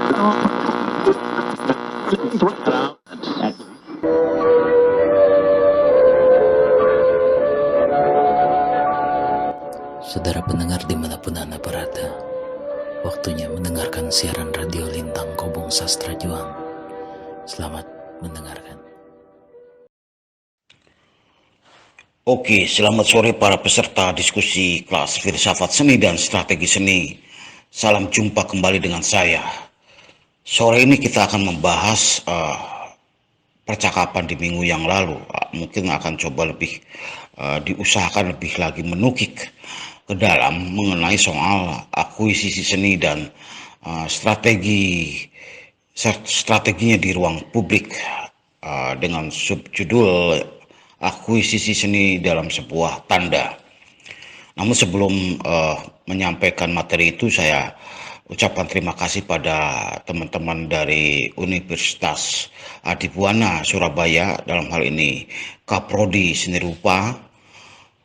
Saudara pendengar dimanapun Anda berada, waktunya mendengarkan siaran radio Lintang Kobong Sastra Juang. Selamat mendengarkan. Oke, selamat sore para peserta diskusi kelas filsafat seni dan strategi seni. Salam jumpa kembali dengan saya. Sore ini kita akan membahas percakapan di minggu yang lalu. Mungkin akan coba lebih diusahakan lebih lagi menukik ke dalam mengenai soal akuisisi seni dan strateginya di ruang publik dengan subjudul akuisisi seni dalam sebuah tanda. Namun sebelum menyampaikan materi itu, saya ucapkan terima kasih pada teman-teman dari Universitas Adibuana Surabaya, dalam hal ini Kaprodi Seni Rupa,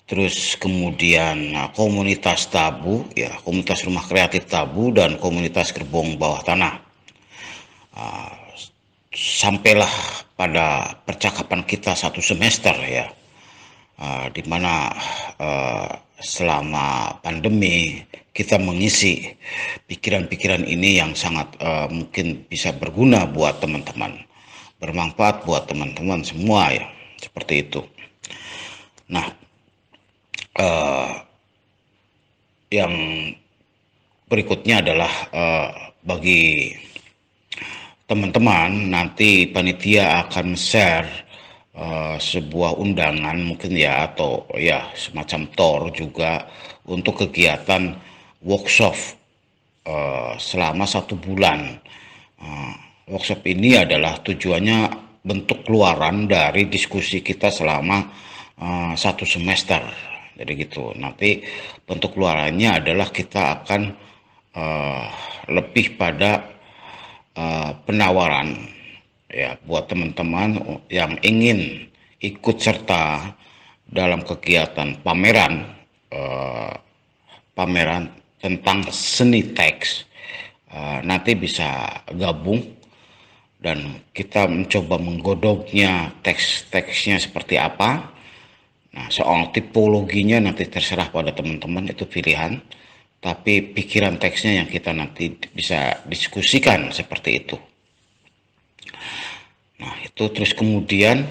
terus kemudian komunitas Tabu, ya, komunitas Rumah Kreatif Tabu, dan komunitas Gerbong Bawah Tanah. Sampailah pada percakapan kita satu semester, ya, di mana selama pandemi kita mengisi pikiran-pikiran ini yang sangat mungkin bisa berguna buat teman-teman, bermanfaat buat teman-teman semua, ya, seperti itu. Nah, yang berikutnya adalah bagi teman-teman, nanti panitia akan share sebuah undangan mungkin, ya, atau ya semacam tour juga untuk kegiatan workshop selama 1 bulan. Workshop ini adalah tujuannya bentuk keluaran dari diskusi kita selama 1 semester. Jadi gitu. Nanti bentuk keluarannya adalah kita akan lebih pada penawaran, ya, buat teman-teman yang ingin ikut serta dalam kegiatan pameran tentang seni teks. Nanti bisa gabung dan kita mencoba menggodoknya teks-teksnya seperti apa. Nah, soal tipologinya nanti terserah pada teman-teman, itu pilihan. Tapi pikiran teksnya yang kita nanti bisa diskusikan seperti itu. Nah, itu terus kemudian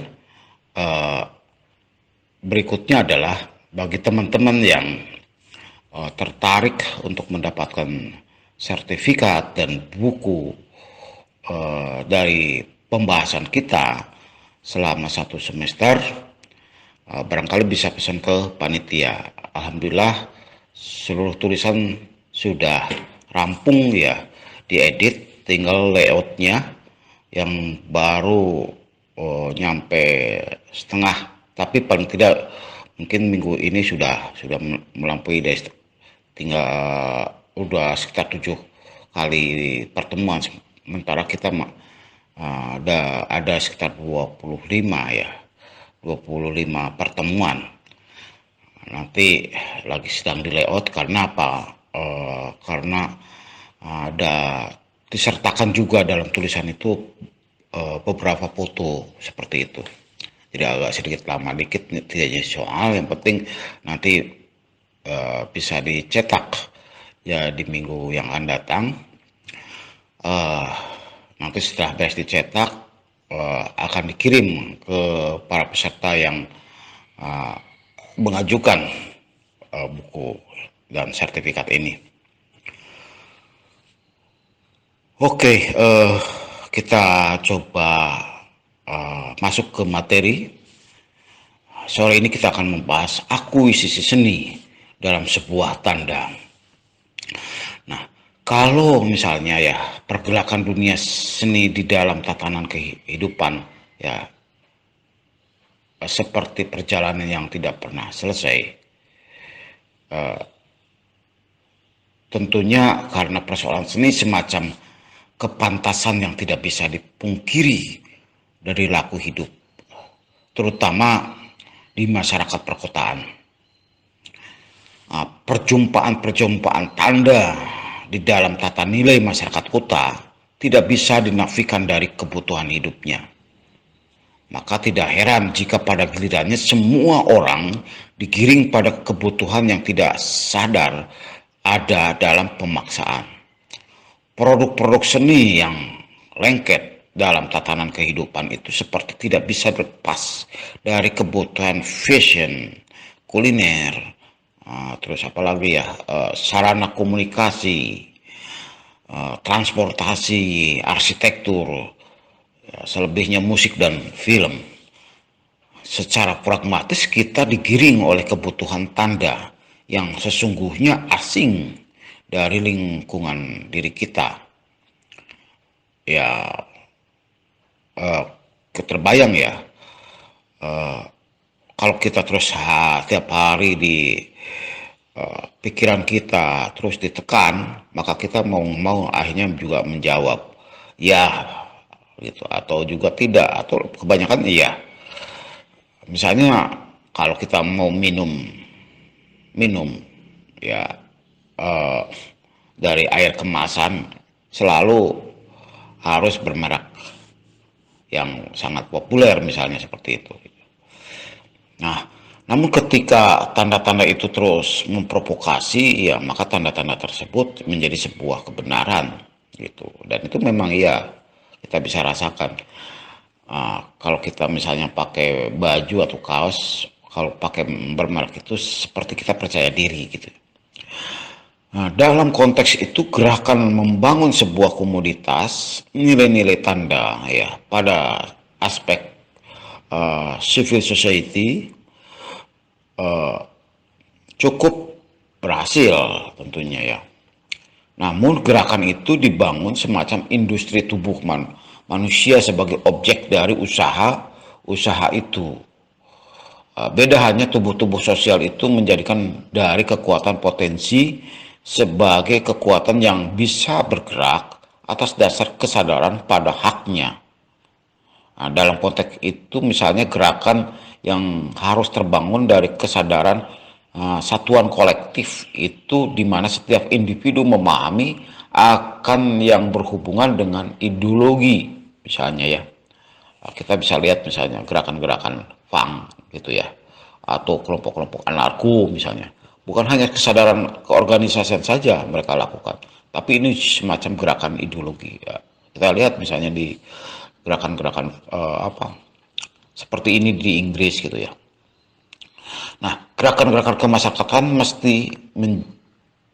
berikutnya adalah bagi teman-teman yang tertarik untuk mendapatkan sertifikat dan buku dari pembahasan kita selama 1 semester, barangkali bisa pesan ke panitia. Alhamdulillah seluruh tulisan sudah rampung, ya, diedit, tinggal layoutnya yang baru nyampe setengah, tapi paling tidak mungkin minggu ini sudah melampaui, tinggal udah sekitar 7 kali pertemuan, sementara kita ada sekitar 25 pertemuan. Nanti lagi sedang di layout. Karena apa? Karena ada disertakan juga dalam tulisan itu beberapa foto seperti itu. Jadi agak sedikit lama dikit, tidak jadi soal. Yang penting nanti bisa dicetak, ya, di minggu yang akan datang. Nanti setelah beres dicetak akan dikirim ke para peserta yang mengajukan buku dan sertifikat ini. Oke, kita coba masuk ke materi. Sore ini kita akan membahas akuisisi seni dalam sebuah tanda. Nah, kalau misalnya, ya, pergerakan dunia seni di dalam tatanan kehidupan, ya, seperti perjalanan yang tidak pernah selesai. Tentunya karena persoalan seni semacam kepantasan yang tidak bisa dipungkiri dari laku hidup, terutama di masyarakat perkotaan. Perjumpaan-perjumpaan tanda di dalam tata nilai masyarakat kota tidak bisa dinafikan dari kebutuhan hidupnya. Maka tidak heran jika pada gilirannya semua orang digiring pada kebutuhan yang tidak sadar ada dalam pemaksaan. Produk-produk seni yang lengket dalam tatanan kehidupan itu seperti tidak bisa lepas dari kebutuhan fashion, kuliner, terus apalagi ya, sarana komunikasi, transportasi, arsitektur, ya, selebihnya musik dan film. Secara pragmatis kita digiring oleh kebutuhan tanda yang sesungguhnya asing dari lingkungan diri kita. Ya, terbayang ya, kalau kita terus tiap hari di pikiran kita terus ditekan, maka kita mau akhirnya juga menjawab ya gitu, atau juga tidak, atau kebanyakan iya. Misalnya kalau kita mau minum ya, dari air kemasan selalu harus bermerek yang sangat populer, misalnya seperti itu. Nah, namun ketika tanda-tanda itu terus memprovokasi, ya maka tanda-tanda tersebut menjadi sebuah kebenaran gitu. Dan itu memang iya, kita bisa rasakan. Kalau kita misalnya pakai baju atau kaos, kalau pakai bermerek itu seperti kita percaya diri gitu. Nah, dalam konteks itu gerakan membangun sebuah komoditas, nilai-nilai tanda ya pada aspek civil society cukup berhasil tentunya ya. Namun gerakan itu dibangun semacam industri tubuh manusia sebagai objek dari usaha itu. Beda hanya tubuh-tubuh sosial itu menjadikan dari kekuatan potensi sebagai kekuatan yang bisa bergerak atas dasar kesadaran pada haknya. Nah, dalam konteks itu misalnya gerakan yang harus terbangun dari kesadaran satuan kolektif itu, di mana setiap individu memahami akan yang berhubungan dengan ideologi, misalnya ya. Kita bisa lihat misalnya gerakan-gerakan punk gitu ya, atau kelompok-kelompok anarko misalnya. Bukan hanya kesadaran keorganisasian saja mereka lakukan, tapi ini semacam gerakan ideologi ya. Kita lihat misalnya di gerakan-gerakan seperti ini di Inggris gitu ya. Nah, gerakan-gerakan kemasyarakatan mesti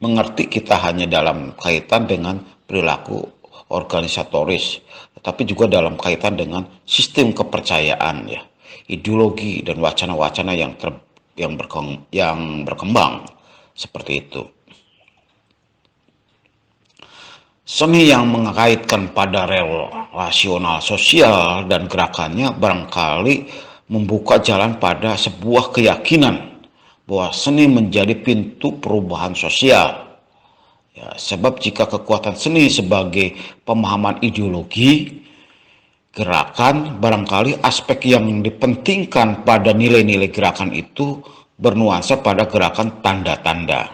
mengerti kita hanya dalam kaitan dengan perilaku organisatoris, tetapi juga dalam kaitan dengan sistem kepercayaan ya, ideologi dan wacana-wacana yang berkembang seperti itu. Seni yang mengaitkan pada relasional sosial dan gerakannya barangkali membuka jalan pada sebuah keyakinan bahwa seni menjadi pintu perubahan sosial. Ya, sebab jika kekuatan seni sebagai pemahaman ideologi, gerakan, barangkali aspek yang dipentingkan pada nilai-nilai gerakan itu bernuansa pada gerakan tanda-tanda.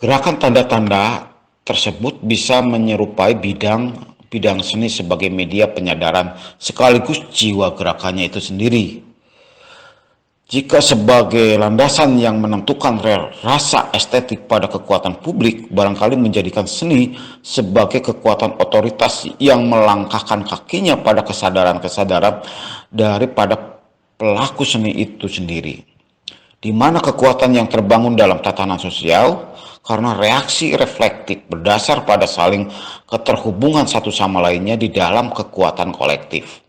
Gerakan tanda-tanda tersebut bisa menyerupai bidang seni sebagai media penyadaran sekaligus jiwa gerakannya itu sendiri. Jika sebagai landasan yang menentukan rasa estetik pada kekuatan publik, barangkali menjadikan seni sebagai kekuatan otoritas yang melangkahkan kakinya pada kesadaran-kesadaran daripada pelaku seni itu sendiri. Di mana kekuatan yang terbangun dalam tatanan sosial karena reaksi reflektif berdasar pada saling keterhubungan satu sama lainnya di dalam kekuatan kolektif.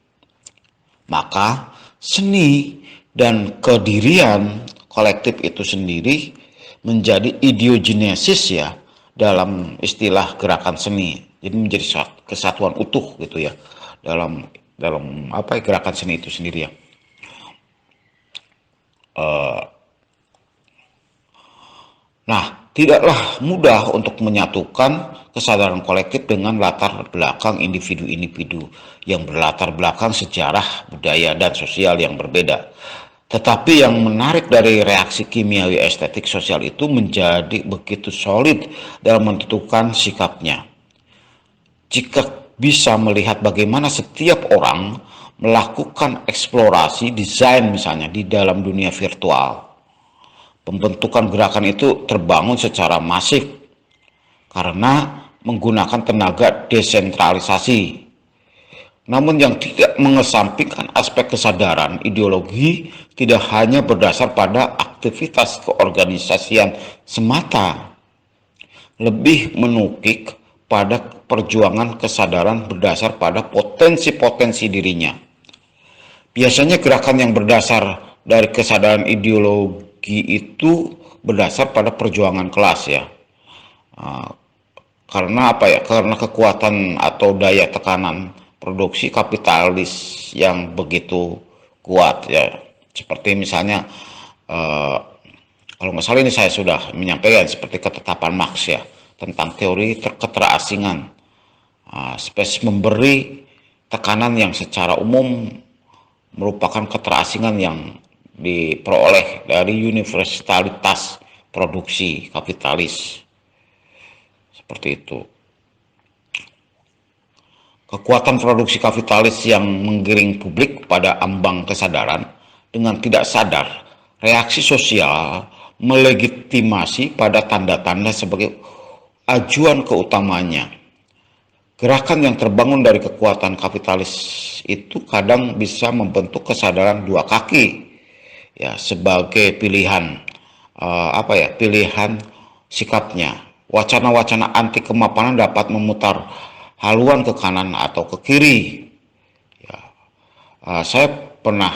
Maka seni dan kedirian kolektif itu sendiri menjadi ideogenesis ya dalam istilah gerakan seni. Jadi menjadi kesatuan utuh gitu ya dalam gerakan seni itu sendiri ya. Nah, tidaklah mudah untuk menyatukan kesadaran kolektif dengan latar belakang individu-individu yang berlatar belakang sejarah, budaya, dan sosial yang berbeda. Tetapi yang menarik dari reaksi kimiawi estetik sosial itu menjadi begitu solid dalam menentukan sikapnya. jika bisa melihat bagaimana setiap orang melakukan eksplorasi desain misalnya di dalam dunia virtual. Pembentukan gerakan itu terbangun secara masif karena menggunakan tenaga desentralisasi. Namun yang tidak mengesampingkan aspek kesadaran ideologi tidak hanya berdasar pada aktivitas keorganisasian semata, lebih menukik pada perjuangan kesadaran berdasar pada potensi-potensi dirinya. Biasanya gerakan yang berdasar dari kesadaran ideologi itu berdasar pada perjuangan kelas ya. Karena apa ya? Karena kekuatan atau daya tekanan produksi kapitalis yang begitu kuat ya. Seperti misalnya kalau nggak salah ini saya sudah menyampaikan seperti ketetapan Marx ya tentang teori keterasingan. Spesies memberi tekanan yang secara umum merupakan keterasingan yang diperoleh dari universalitas produksi kapitalis. Seperti itu. Kekuatan produksi kapitalis yang menggiring publik pada ambang kesadaran dengan tidak sadar, reaksi sosial melegitimasi pada tanda-tanda sebagai ajuan keutamanya. Gerakan yang terbangun dari kekuatan kapitalis itu kadang bisa membentuk kesadaran dua kaki ya sebagai pilihan pilihan sikapnya. Wacana-wacana anti kemapanan dapat memutar haluan ke kanan atau ke kiri. Ya, saya pernah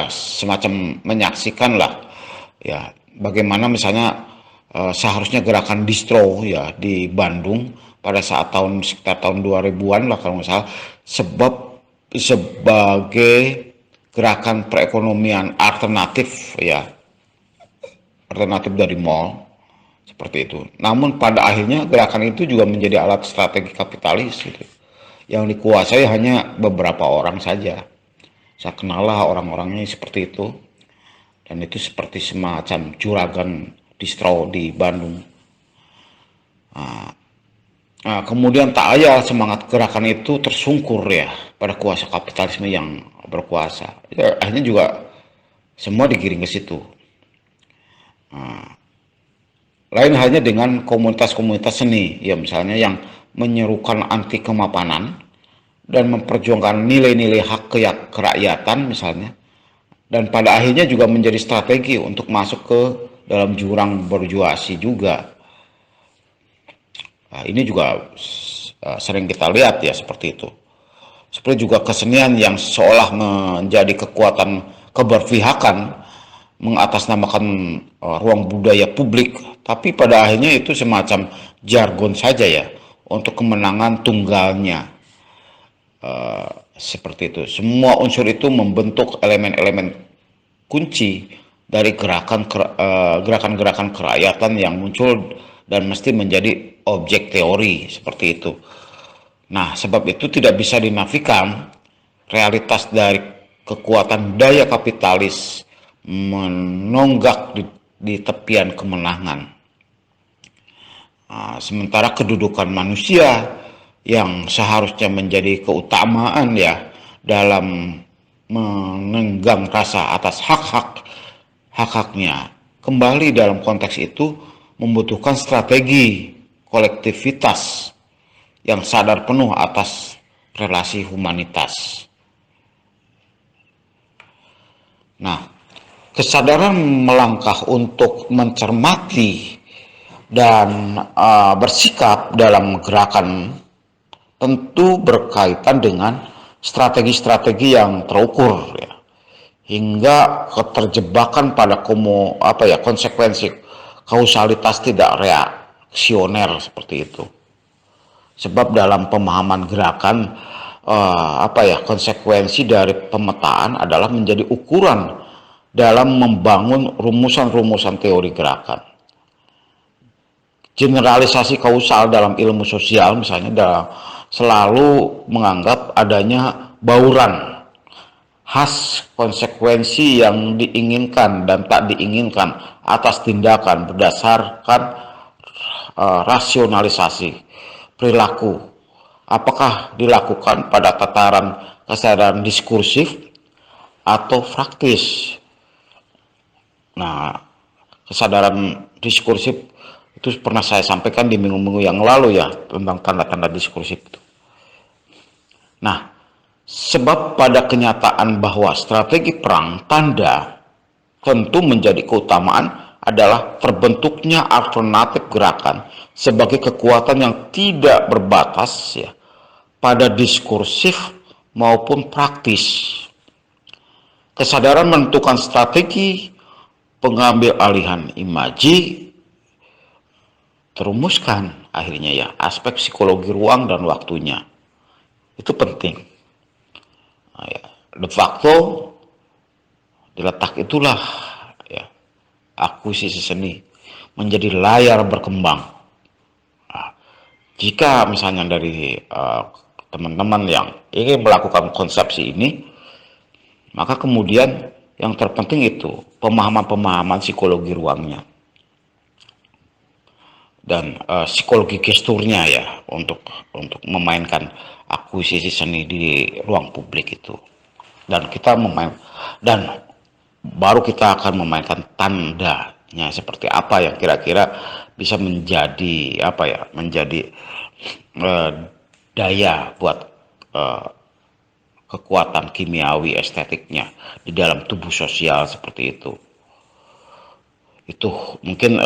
semacam menyaksikan lah ya bagaimana misalnya seharusnya gerakan distro ya di Bandung pada saat sekitar tahun 2000-an lah kalau nggak salah, sebagai gerakan perekonomian alternatif ya, alternatif dari mall seperti itu. Namun pada akhirnya gerakan itu juga menjadi alat strategi kapitalis gitu, yang dikuasai hanya beberapa orang saja. Saya kenal lah orang-orangnya seperti itu, dan itu seperti semacam juragan distro di Bandung. Kemudian tak ayal semangat gerakan itu tersungkur ya pada kuasa kapitalisme yang berkuasa. Ya, akhirnya juga semua digiring ke situ. Lain halnya dengan komunitas-komunitas seni, ya misalnya yang menyerukan anti kemapanan dan memperjuangkan nilai-nilai hak kerakyatan misalnya, dan pada akhirnya juga menjadi strategi untuk masuk ke dalam jurang borjuasi juga. Nah, ini juga sering kita lihat ya seperti itu. Seperti juga kesenian yang seolah menjadi kekuatan keberpihakan mengatasnamakan ruang budaya publik, tapi pada akhirnya itu semacam jargon saja ya untuk kemenangan tunggalnya. Seperti itu. Semua unsur itu membentuk elemen-elemen kunci dari gerakan-gerakan kerakyatan yang muncul dan mesti menjadi objek teori seperti itu. Nah, sebab itu tidak bisa dinafikan realitas dari kekuatan daya kapitalis menonggak di tepian kemenangan. Sementara kedudukan manusia yang seharusnya menjadi keutamaan ya dalam menenggang rasa atas hak-haknya, kembali dalam konteks itu membutuhkan strategi kolektivitas yang sadar penuh atas relasi humanitas. Nah, kesadaran melangkah untuk mencermati dan bersikap dalam gerakan tentu berkaitan dengan strategi-strategi yang terukur ya, hingga keterjebakan pada konsekuensi kausalitas tidak reaksioner seperti itu. Sebab dalam pemahaman gerakan konsekuensi dari pemetaan adalah menjadi ukuran dalam membangun rumusan-rumusan teori gerakan. Generalisasi kausal dalam ilmu sosial misalnya selalu menganggap adanya bauran khas konsekuensi yang diinginkan dan tak diinginkan atas tindakan berdasarkan rasionalisasi perilaku, apakah dilakukan pada tataran kesadaran diskursif atau praktis. Nah, kesadaran diskursif itu pernah saya sampaikan di minggu-minggu yang lalu ya, tentang tanda-tanda diskursif itu. Nah, sebab pada kenyataan bahwa strategi perang tanda tentu menjadi keutamaan adalah terbentuknya alternatif gerakan sebagai kekuatan yang tidak berbatas ya, pada diskursif maupun praktis. Kesadaran menentukan strategi pengambil alihan imaji terumuskan akhirnya ya aspek psikologi ruang dan waktunya. Itu penting. Nah, ya, de facto diletak itulah ya akuisisi seni menjadi layar berkembang. Nah, jika misalnya dari teman-teman yang ingin melakukan konsepsi ini, maka kemudian yang terpenting itu pemahaman-pemahaman psikologi ruangnya dan psikologi gesturnya ya untuk memainkan akuisisi seni di ruang publik itu. Dan kita dan baru kita akan memainkan tandanya seperti apa yang kira-kira bisa menjadi daya buat kekuatan kimiawi estetiknya di dalam tubuh sosial seperti itu. Itu mungkin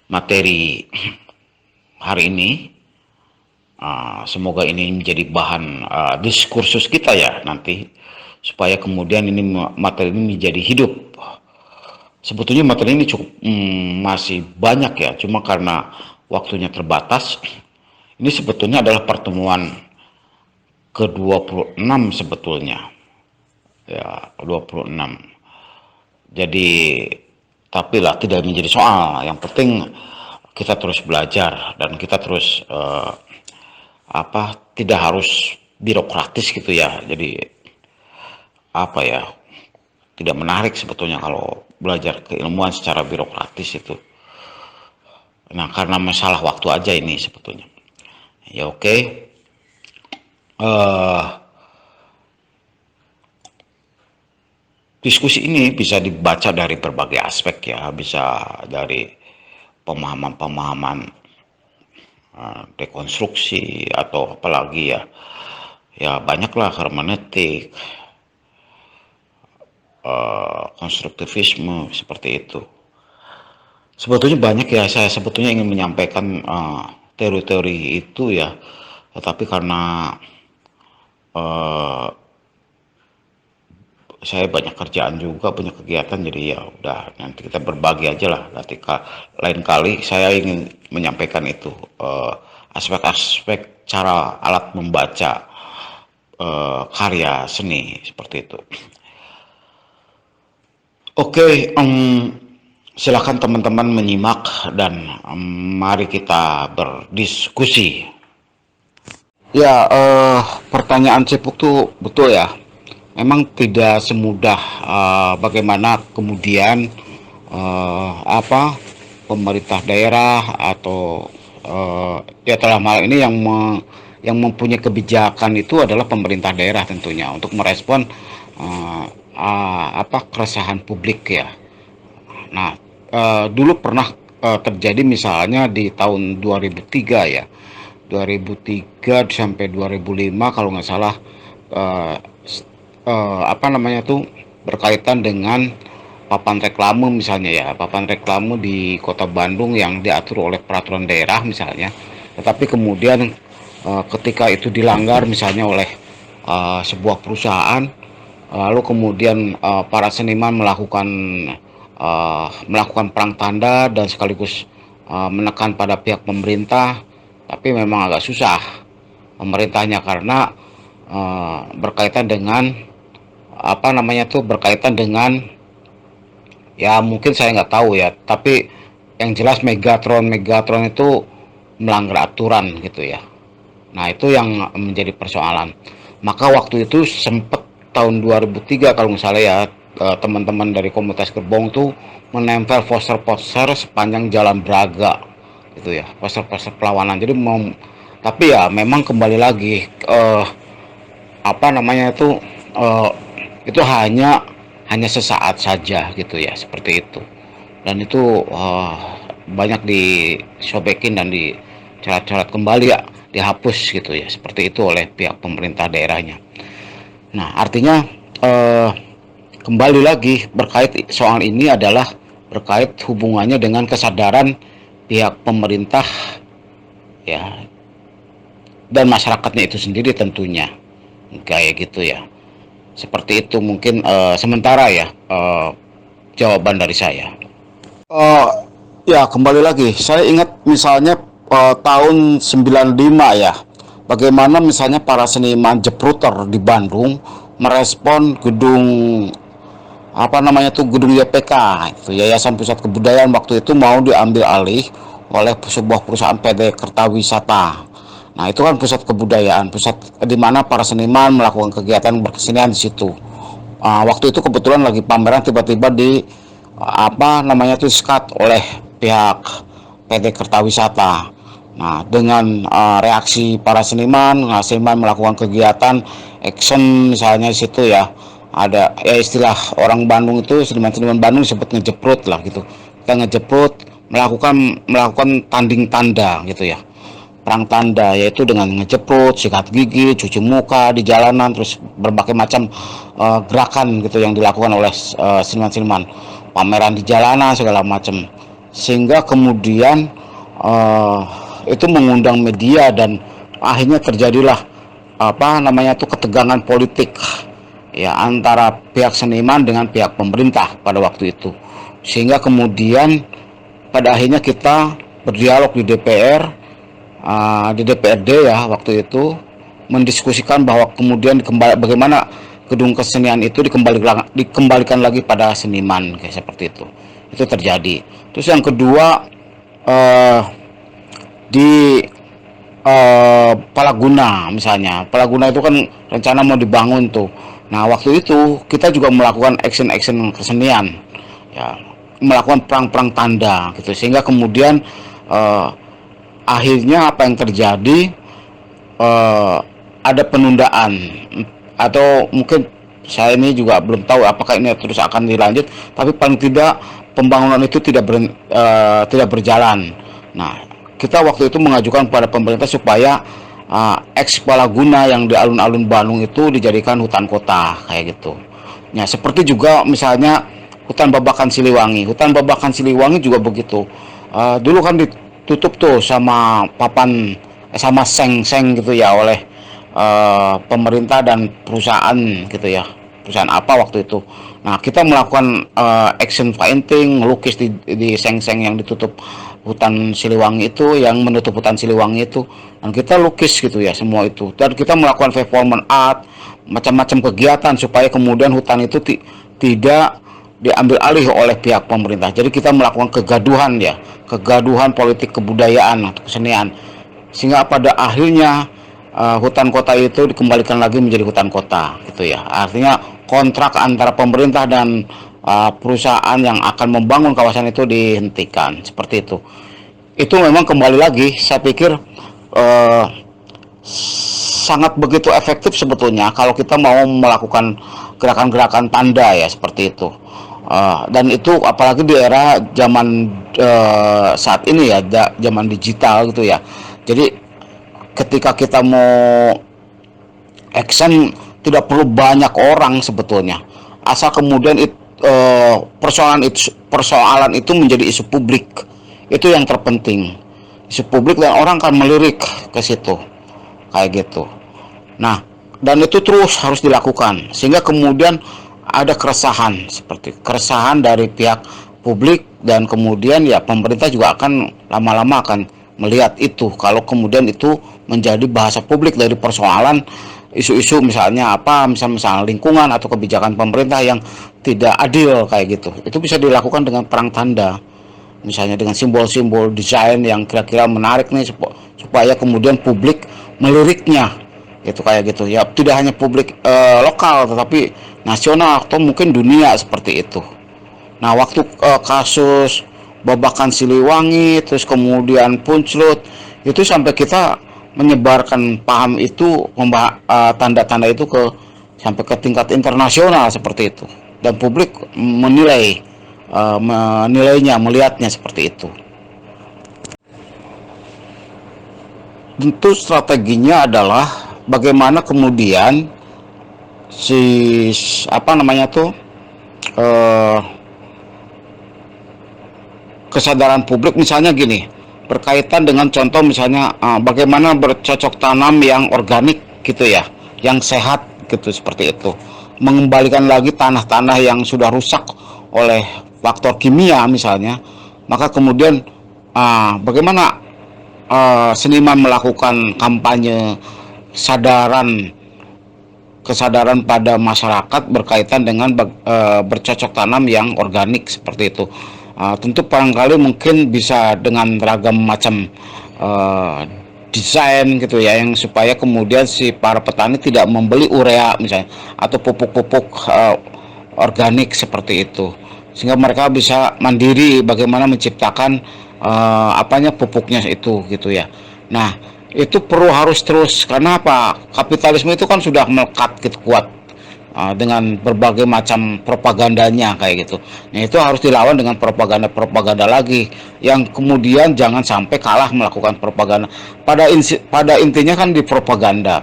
materi hari ini. Semoga ini menjadi bahan diskursus kita ya nanti, supaya kemudian ini materi ini menjadi hidup. Sebetulnya materi ini cukup masih banyak ya, cuma karena waktunya terbatas. Ini sebetulnya adalah pertemuan ke-26 sebetulnya. Ya, 26. Jadi, tapi lah tidak menjadi soal. Yang penting kita terus belajar dan kita terus tidak harus birokratis gitu ya. Jadi tidak menarik sebetulnya kalau belajar keilmuan secara birokratis itu. Nah, karena masalah waktu aja ini sebetulnya. Ya oke. Diskusi ini bisa dibaca dari berbagai aspek ya, bisa dari pemahaman-pemahaman dekonstruksi atau apalagi ya banyaklah hermeneutik, konstruktivisme seperti itu. Sebetulnya banyak ya, saya sebetulnya ingin menyampaikan teori-teori itu ya, tetapi karena saya banyak kerjaan juga, banyak kegiatan, jadi ya udah nanti kita berbagi aja lah. Nanti lain kali saya ingin menyampaikan itu aspek-aspek cara alat membaca karya seni seperti itu. Oke, silakan teman-teman menyimak dan mari kita berdiskusi. Ya, pertanyaan Cipuk tuh betul ya. Memang tidak semudah bagaimana kemudian pemerintah daerah atau ya dalam hal ini yang mempunyai kebijakan itu adalah pemerintah daerah tentunya untuk merespon keresahan publik ya. Nah, dulu pernah terjadi misalnya di tahun 2003 ya. 2003 sampai 2005 kalau nggak salah berkaitan dengan papan reklame misalnya ya, papan reklame di Kota Bandung yang diatur oleh peraturan daerah misalnya, tetapi kemudian ketika itu dilanggar misalnya oleh sebuah perusahaan, lalu kemudian para seniman melakukan perang tanda dan sekaligus menekan pada pihak pemerintah, tapi memang agak susah pemerintahnya karena berkaitan dengan berkaitan dengan ya mungkin saya nggak tahu ya, tapi yang jelas Megatron itu melanggar aturan gitu ya. Nah, itu yang menjadi persoalan. Maka waktu itu sempat tahun 2003 kalau misalnya ya, teman-teman dari komunitas Gerbong tuh menempel poster-poster sepanjang Jalan Braga gitu ya, pasal-pasal perlawanan. Jadi mau, tapi ya memang kembali lagi apa namanya eh, itu hanya sesaat saja gitu ya, seperti itu. Dan itu banyak disobekin dan dicoret-coret kembali ya, dihapus gitu ya, seperti itu oleh pihak pemerintah daerahnya. Nah, artinya eh, kembali lagi berkait soal ini adalah berkait hubungannya dengan kesadaran pihak pemerintah ya, dan masyarakatnya itu sendiri tentunya, kayak gitu ya. Seperti itu mungkin sementara ya jawaban dari saya. Uh, ya kembali lagi, saya ingat misalnya tahun 95 ya, bagaimana misalnya para seniman jepruter di Bandung merespon gedung apa namanya tuh, gedung YPK itu, Yayasan Pusat Kebudayaan, waktu itu mau diambil alih oleh sebuah perusahaan PT Kertawisata. Nah itu kan pusat kebudayaan, pusat di mana para seniman melakukan kegiatan berkesenian di situ. Waktu itu kebetulan lagi pameran, tiba-tiba di apa namanya itu sekat oleh pihak PT Kertawisata. Nah, dengan reaksi para seniman, seniman melakukan kegiatan action misalnya di situ ya. Ada ya istilah orang Bandung itu, seniman-seniman Bandung sebut ngejeprut lah gitu. Kita ngejeprut, melakukan tanding tanda gitu ya. Perang tanda, yaitu dengan ngejeprut, sikat gigi, cuci muka di jalanan, terus berbagai macam gerakan gitu yang dilakukan oleh seniman-seniman, pameran di jalanan segala macam, sehingga kemudian uh, itu mengundang media dan akhirnya terjadilah apa namanya tuh ketegangan politik ya antara pihak seniman dengan pihak pemerintah pada waktu itu, sehingga kemudian pada akhirnya kita berdialog di DPR, di DPRD ya waktu itu, mendiskusikan bahwa kemudian bagaimana gedung kesenian itu dikembalikan lagi pada seniman, kayak seperti itu terjadi. Terus yang kedua, di Palaguna misalnya, Palaguna itu kan rencana mau dibangun tuh. Nah waktu itu kita juga melakukan action kesenian ya, melakukan perang-perang tanda gitu, sehingga kemudian akhirnya apa yang terjadi, ada penundaan, atau mungkin saya ini juga belum tahu apakah ini terus akan dilanjut, tapi paling tidak pembangunan itu tidak berjalan. Nah kita waktu itu mengajukan kepada pemerintah supaya eks Palaguna yang di alun-alun Bandung itu dijadikan hutan kota kayak gitu. Nah seperti juga misalnya hutan Babakan Siliwangi. Hutan Babakan Siliwangi juga begitu. Dulu kan ditutup tuh sama sama seng-seng gitu ya oleh pemerintah dan perusahaan gitu ya. Perusahaan apa waktu itu. Nah kita melakukan action painting, lukis di seng-seng yang ditutup hutan Siliwangi itu, yang menutup hutan Siliwangi itu, dan kita lukis gitu ya semua itu, dan kita melakukan performance art, macam-macam kegiatan supaya kemudian hutan itu tidak diambil alih oleh pihak pemerintah. Jadi kita melakukan kegaduhan ya, kegaduhan politik kebudayaan atau kesenian, sehingga pada akhirnya hutan kota itu dikembalikan lagi menjadi hutan kota gitu ya. Artinya kontrak antara pemerintah dan perusahaan yang akan membangun kawasan itu dihentikan, seperti itu. Itu memang kembali lagi saya pikir sangat begitu efektif sebetulnya kalau kita mau melakukan gerakan-gerakan tanda ya, seperti itu. Dan itu apalagi di era zaman saat ini ya, zaman digital gitu ya. Jadi ketika kita mau action tidak perlu banyak orang sebetulnya, asal kemudian persoalan itu menjadi isu publik. Itu yang terpenting, isu publik, dan orang akan melirik ke situ kayak gitu. Nah dan itu terus harus dilakukan, sehingga kemudian ada keresahan, seperti keresahan dari pihak publik, dan kemudian ya pemerintah juga akan lama-lama akan melihat itu, kalau kemudian itu menjadi bahasa publik dari persoalan isu-isu misalnya misalnya lingkungan atau kebijakan pemerintah yang tidak adil kayak gitu. Itu bisa dilakukan dengan perang tanda, misalnya dengan simbol-simbol desain yang kira-kira menarik nih, supaya kemudian publik meliriknya gitu, kayak gitu ya. Tidak hanya publik lokal tetapi nasional atau mungkin dunia, seperti itu. Nah waktu kasus Babakan Siliwangi, terus kemudian Punclut, itu sampai kita menyebarkan paham itu, tanda-tanda itu sampai ke tingkat internasional seperti itu, dan publik menilainya, melihatnya seperti itu. Tentu strateginya adalah bagaimana kemudian kesadaran publik, misalnya gini, berkaitan dengan contoh misalnya bagaimana bercocok tanam yang organik gitu ya, yang sehat gitu, seperti itu, mengembalikan lagi tanah-tanah yang sudah rusak oleh faktor kimia misalnya. Maka kemudian bagaimana seniman melakukan kampanye kesadaran pada masyarakat berkaitan dengan bercocok tanam yang organik seperti itu. Tentu barangkali mungkin bisa dengan ragam macam desain gitu ya, yang supaya kemudian si para petani tidak membeli urea misalnya atau pupuk-pupuk organik seperti itu, sehingga mereka bisa mandiri bagaimana menciptakan pupuknya itu gitu ya. Nah, itu harus terus, karena apa? Kapitalisme itu kan sudah melekat gitu kuat dengan berbagai macam propagandanya kayak gitu. Nah, itu harus dilawan dengan propaganda lagi, yang kemudian jangan sampai kalah melakukan propaganda. Pada intinya kan di propaganda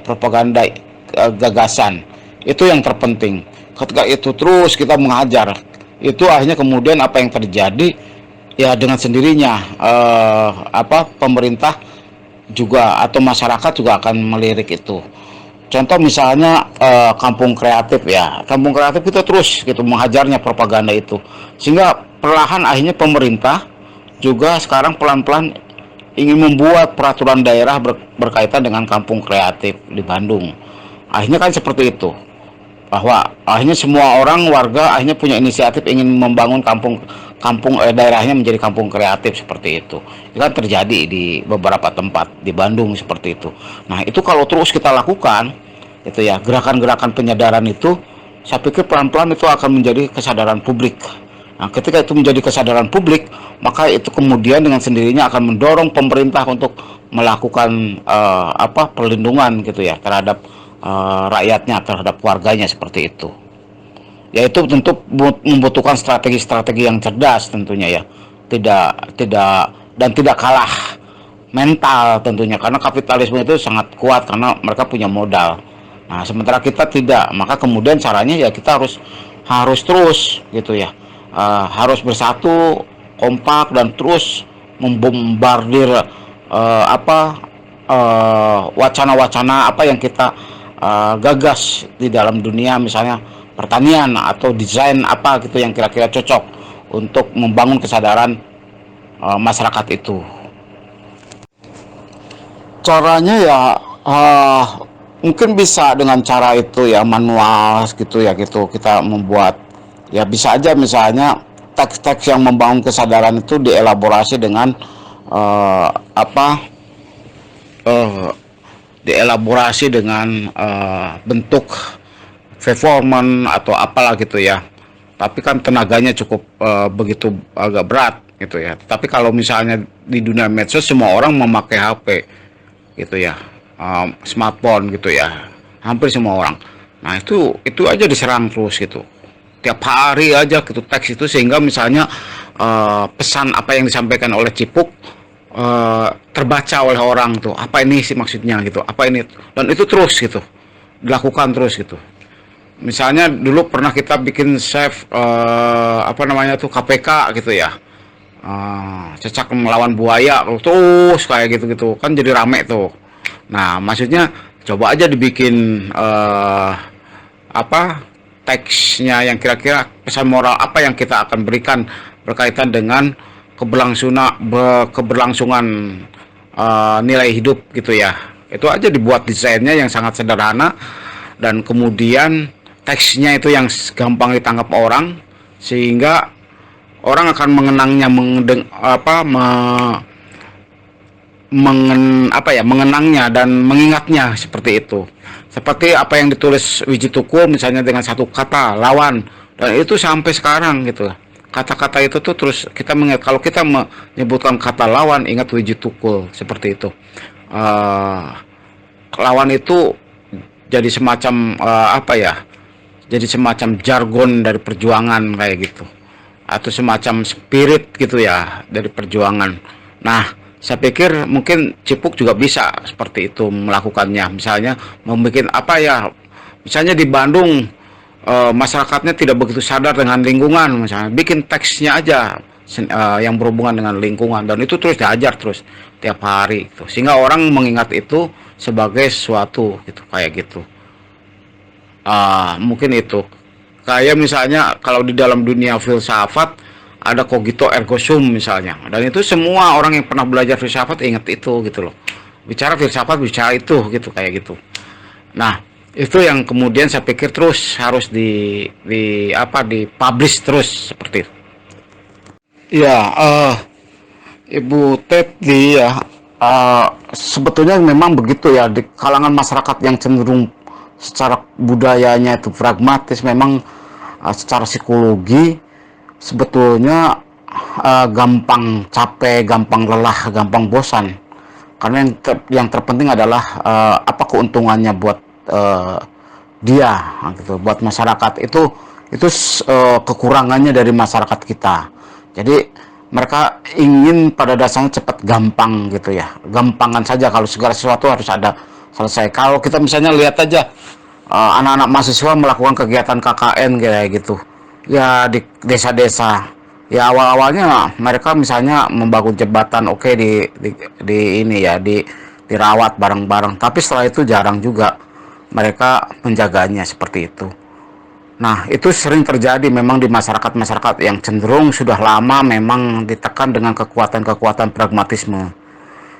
gagasan itu yang terpenting. Ketika itu terus kita mengajar, itu akhirnya kemudian apa yang terjadi ya, dengan sendirinya pemerintah juga atau masyarakat juga akan melirik itu. Contoh misalnya kampung kreatif ya, kampung kreatif kita terus gitu menghajarnya propaganda itu, sehingga perlahan akhirnya pemerintah juga sekarang pelan-pelan ingin membuat peraturan daerah berkaitan dengan kampung kreatif di Bandung. Akhirnya kan seperti itu, bahwa akhirnya semua warga akhirnya punya inisiatif ingin membangun daerahnya menjadi kampung kreatif seperti itu. Itu kan terjadi di beberapa tempat di Bandung seperti itu. Nah, itu kalau terus kita lakukan itu ya, gerakan-gerakan penyadaran itu, saya pikir pelan-pelan itu akan menjadi kesadaran publik. Nah, ketika itu menjadi kesadaran publik, maka itu kemudian dengan sendirinya akan mendorong pemerintah untuk melakukan perlindungan gitu ya terhadap rakyatnya, terhadap warganya seperti itu. Yaitu tentu membutuhkan strategi-strategi yang cerdas tentunya ya, tidak kalah mental tentunya, karena kapitalisme itu sangat kuat karena mereka punya modal. Nah, sementara kita tidak, maka kemudian caranya ya kita harus terus gitu ya, harus bersatu, kompak, dan terus membombardir wacana-wacana apa yang kita gagas di dalam dunia, misalnya pertanian atau desain apa gitu yang kira-kira cocok untuk membangun kesadaran masyarakat itu. Caranya ya mungkin bisa dengan cara itu ya, manual gitu ya, gitu kita membuat ya, bisa aja misalnya teks-teks yang membangun kesadaran itu dielaborasi dengan bentuk performance atau apalah gitu ya. Tapi kan tenaganya cukup begitu agak berat gitu ya. Tapi kalau misalnya di dunia medsos semua orang memakai HP gitu ya, smartphone gitu ya, hampir semua orang. Nah, itu aja diserang terus gitu, tiap hari aja gitu teks itu, sehingga misalnya pesan apa yang disampaikan oleh Cipuk terbaca oleh orang tuh, apa ini sih maksudnya gitu, apa ini, dan itu terus gitu dilakukan terus gitu. Misalnya dulu pernah kita bikin save KPK gitu ya, cecak melawan buaya terus kayak gitu kan jadi rame tuh. Nah, maksudnya coba aja dibikin teksnya yang kira-kira pesan moral apa yang kita akan berikan berkaitan dengan keberlangsungan nilai hidup gitu ya. Itu aja dibuat desainnya yang sangat sederhana, dan kemudian teksnya itu yang gampang ditangkap orang, sehingga orang akan mengenangnya, mengenangnya dan mengingatnya seperti itu. Seperti apa yang ditulis Wiji Tukul misalnya dengan satu kata, lawan, dan itu sampai sekarang gitu. kata-kata itu tuh terus kita mengingat, kalau kita menyebutkan kata lawan, ingat wiji tukul, seperti itu. Eh, Lawan itu jadi semacam apa ya? Jadi semacam jargon dari perjuangan kayak gitu, atau semacam spirit gitu ya dari perjuangan. Nah, saya pikir mungkin Cipuk juga bisa seperti itu melakukannya. Misalnya membuat apa ya? Misalnya di Bandung masyarakatnya tidak begitu sadar dengan lingkungan, misalnya bikin teksnya aja yang berhubungan dengan lingkungan, dan itu terus diajar terus tiap hari gitu. Sehingga orang mengingat itu sebagai sesuatu gitu, kayak gitu. Mungkin itu kayak misalnya kalau di dalam dunia filsafat ada cogito ergo sum misalnya, dan itu semua orang yang pernah belajar filsafat ingat itu gitu loh. Bicara filsafat bicara itu gitu, kayak gitu. Nah, itu yang kemudian saya pikir terus harus di apa, dipublish terus seperti itu. Ya, Ibu Teti ya, sebetulnya memang begitu ya, di kalangan masyarakat yang cenderung secara budayanya itu pragmatis, memang secara psikologi sebetulnya gampang capek, gampang lelah, gampang bosan. Karena yang terpenting adalah apa keuntungannya buat dia gitu, buat masyarakat. Itu kekurangannya dari masyarakat kita. Jadi mereka ingin pada dasarnya cepat, gampang gitu ya, gampangan saja. Kalau segala sesuatu harus ada selesai. Kalau kita misalnya lihat aja anak-anak mahasiswa melakukan kegiatan KKN kayak gitu ya di desa-desa, ya awal-awalnya mereka misalnya membangun jembatan, oke, di ini ya, dirawat bareng-bareng, tapi setelah itu jarang juga mereka menjaganya seperti itu. Nah, itu sering terjadi memang di masyarakat-masyarakat yang cenderung sudah lama memang ditekan dengan kekuatan-kekuatan pragmatisme.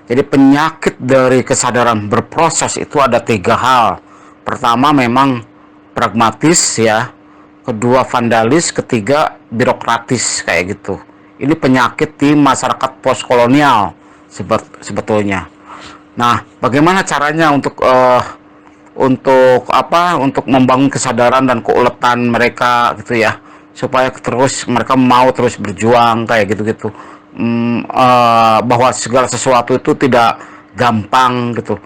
Jadi penyakit dari kesadaran berproses itu ada tiga hal. Pertama memang pragmatis ya, kedua vandalis, ketiga birokratis kayak gitu. Ini penyakit di masyarakat postkolonial sebetulnya. Nah, bagaimana caranya untuk apa? Untuk membangun kesadaran dan keuletan mereka gitu ya, supaya terus mereka mau terus berjuang kayak gitu-gitu. Bahwa segala sesuatu itu tidak gampang gitu.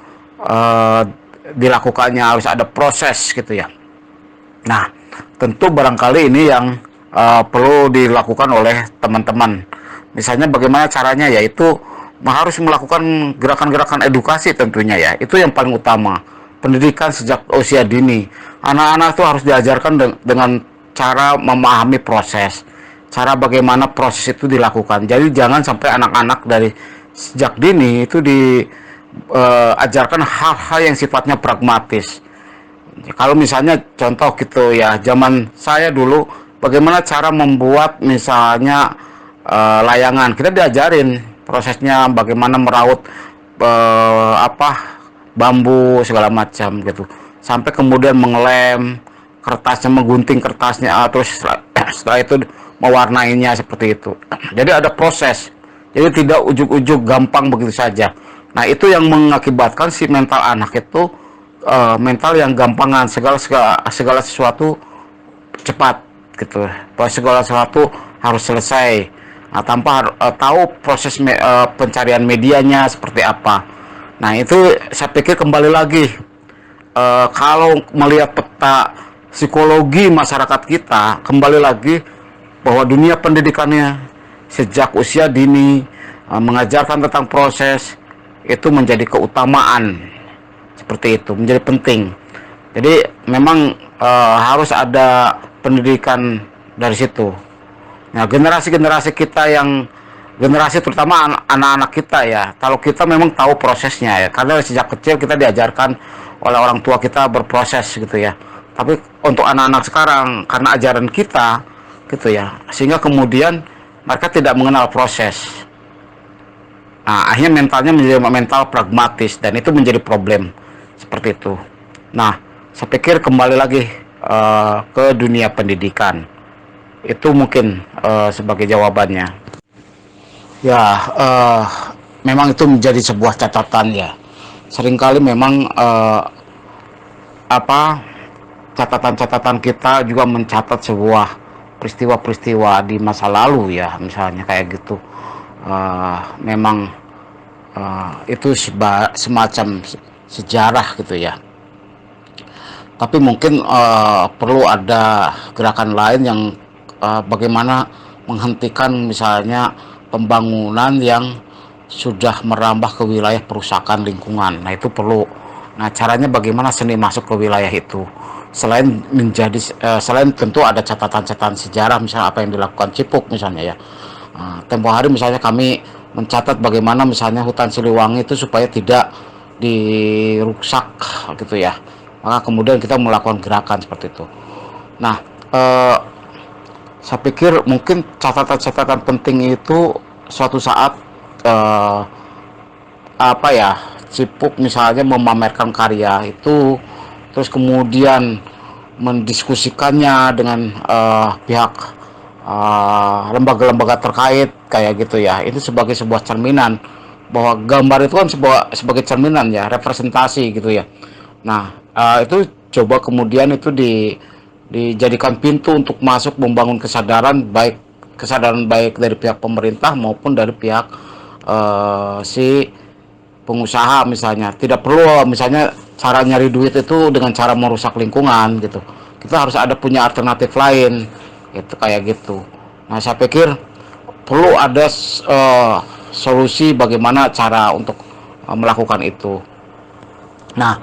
Dilakukannya harus ada proses gitu ya. Nah, tentu barangkali ini yang perlu dilakukan oleh teman-teman. Misalnya bagaimana caranya, yaitu harus melakukan gerakan-gerakan edukasi tentunya ya. Itu yang paling utama. Pendidikan sejak usia dini. Anak-anak itu harus diajarkan dengan cara memahami proses. Cara bagaimana proses itu dilakukan. Jadi jangan sampai anak-anak dari sejak dini itu diajarkan hal-hal yang sifatnya pragmatis. Kalau misalnya contoh gitu ya, zaman saya dulu bagaimana cara membuat misalnya layangan, kita diajarin prosesnya bagaimana meraut apa, bambu segala macam gitu, sampai kemudian mengelem kertasnya, menggunting kertasnya, terus setelah itu mewarnainya seperti itu. Jadi ada proses, jadi tidak ujuk-ujuk gampang begitu saja. Nah, itu yang mengakibatkan si mental anak itu mental yang gampangan, segala sesuatu cepat gitu, bahwa segala sesuatu harus selesai. Nah, tanpa tahu proses pencarian medianya seperti apa. Nah, itu saya pikir kembali lagi, kalau melihat peta psikologi masyarakat kita, kembali lagi bahwa dunia pendidikannya sejak usia dini mengajarkan tentang proses itu menjadi keutamaan, seperti itu, menjadi penting. Jadi memang harus ada pendidikan dari situ. Nah, generasi-generasi kita yang generasi terutama anak-anak kita ya, kalau kita memang tahu prosesnya ya, karena sejak kecil kita diajarkan oleh orang tua kita berproses gitu ya. Tapi untuk anak-anak sekarang karena ajaran kita gitu ya, sehingga kemudian mereka tidak mengenal proses. Nah, akhirnya mentalnya menjadi mental pragmatis, dan itu menjadi problem seperti itu. Nah, saya pikir kembali lagi ke dunia pendidikan, itu mungkin sebagai jawabannya. Ya, memang itu menjadi sebuah catatan ya. Seringkali memang apa, catatan-catatan kita juga mencatat sebuah peristiwa-peristiwa di masa lalu ya, misalnya kayak gitu. Memang itu semacam sejarah gitu ya. Tapi mungkin perlu ada gerakan lain yang bagaimana menghentikan misalnya pembangunan yang sudah merambah ke wilayah perusakan lingkungan. Nah, itu perlu. Nah, caranya bagaimana seni masuk ke wilayah itu? Selain tentu ada catatan-catatan sejarah, misalnya apa yang dilakukan Cipuk misalnya ya. Tempo hari misalnya kami mencatat bagaimana misalnya hutan Siliwangi itu supaya tidak dirusak gitu ya. Maka kemudian kita melakukan gerakan seperti itu. Nah, saya pikir mungkin catatan-catatan penting itu suatu saat Cipuk misalnya memamerkan karya itu, terus kemudian mendiskusikannya dengan pihak lembaga-lembaga terkait kayak gitu ya. Itu sebagai sebuah cerminan bahwa gambar itu kan sebagai cerminan ya, representasi gitu ya. Nah, itu coba kemudian itu dijadikan pintu untuk masuk membangun kesadaran baik dari pihak pemerintah maupun dari pihak si pengusaha misalnya. Tidak perlu misalnya cara nyari duit itu dengan cara merusak lingkungan gitu. Kita harus ada punya alternatif lain gitu kayak gitu. Nah, saya pikir perlu ada solusi bagaimana cara untuk melakukan itu. Nah,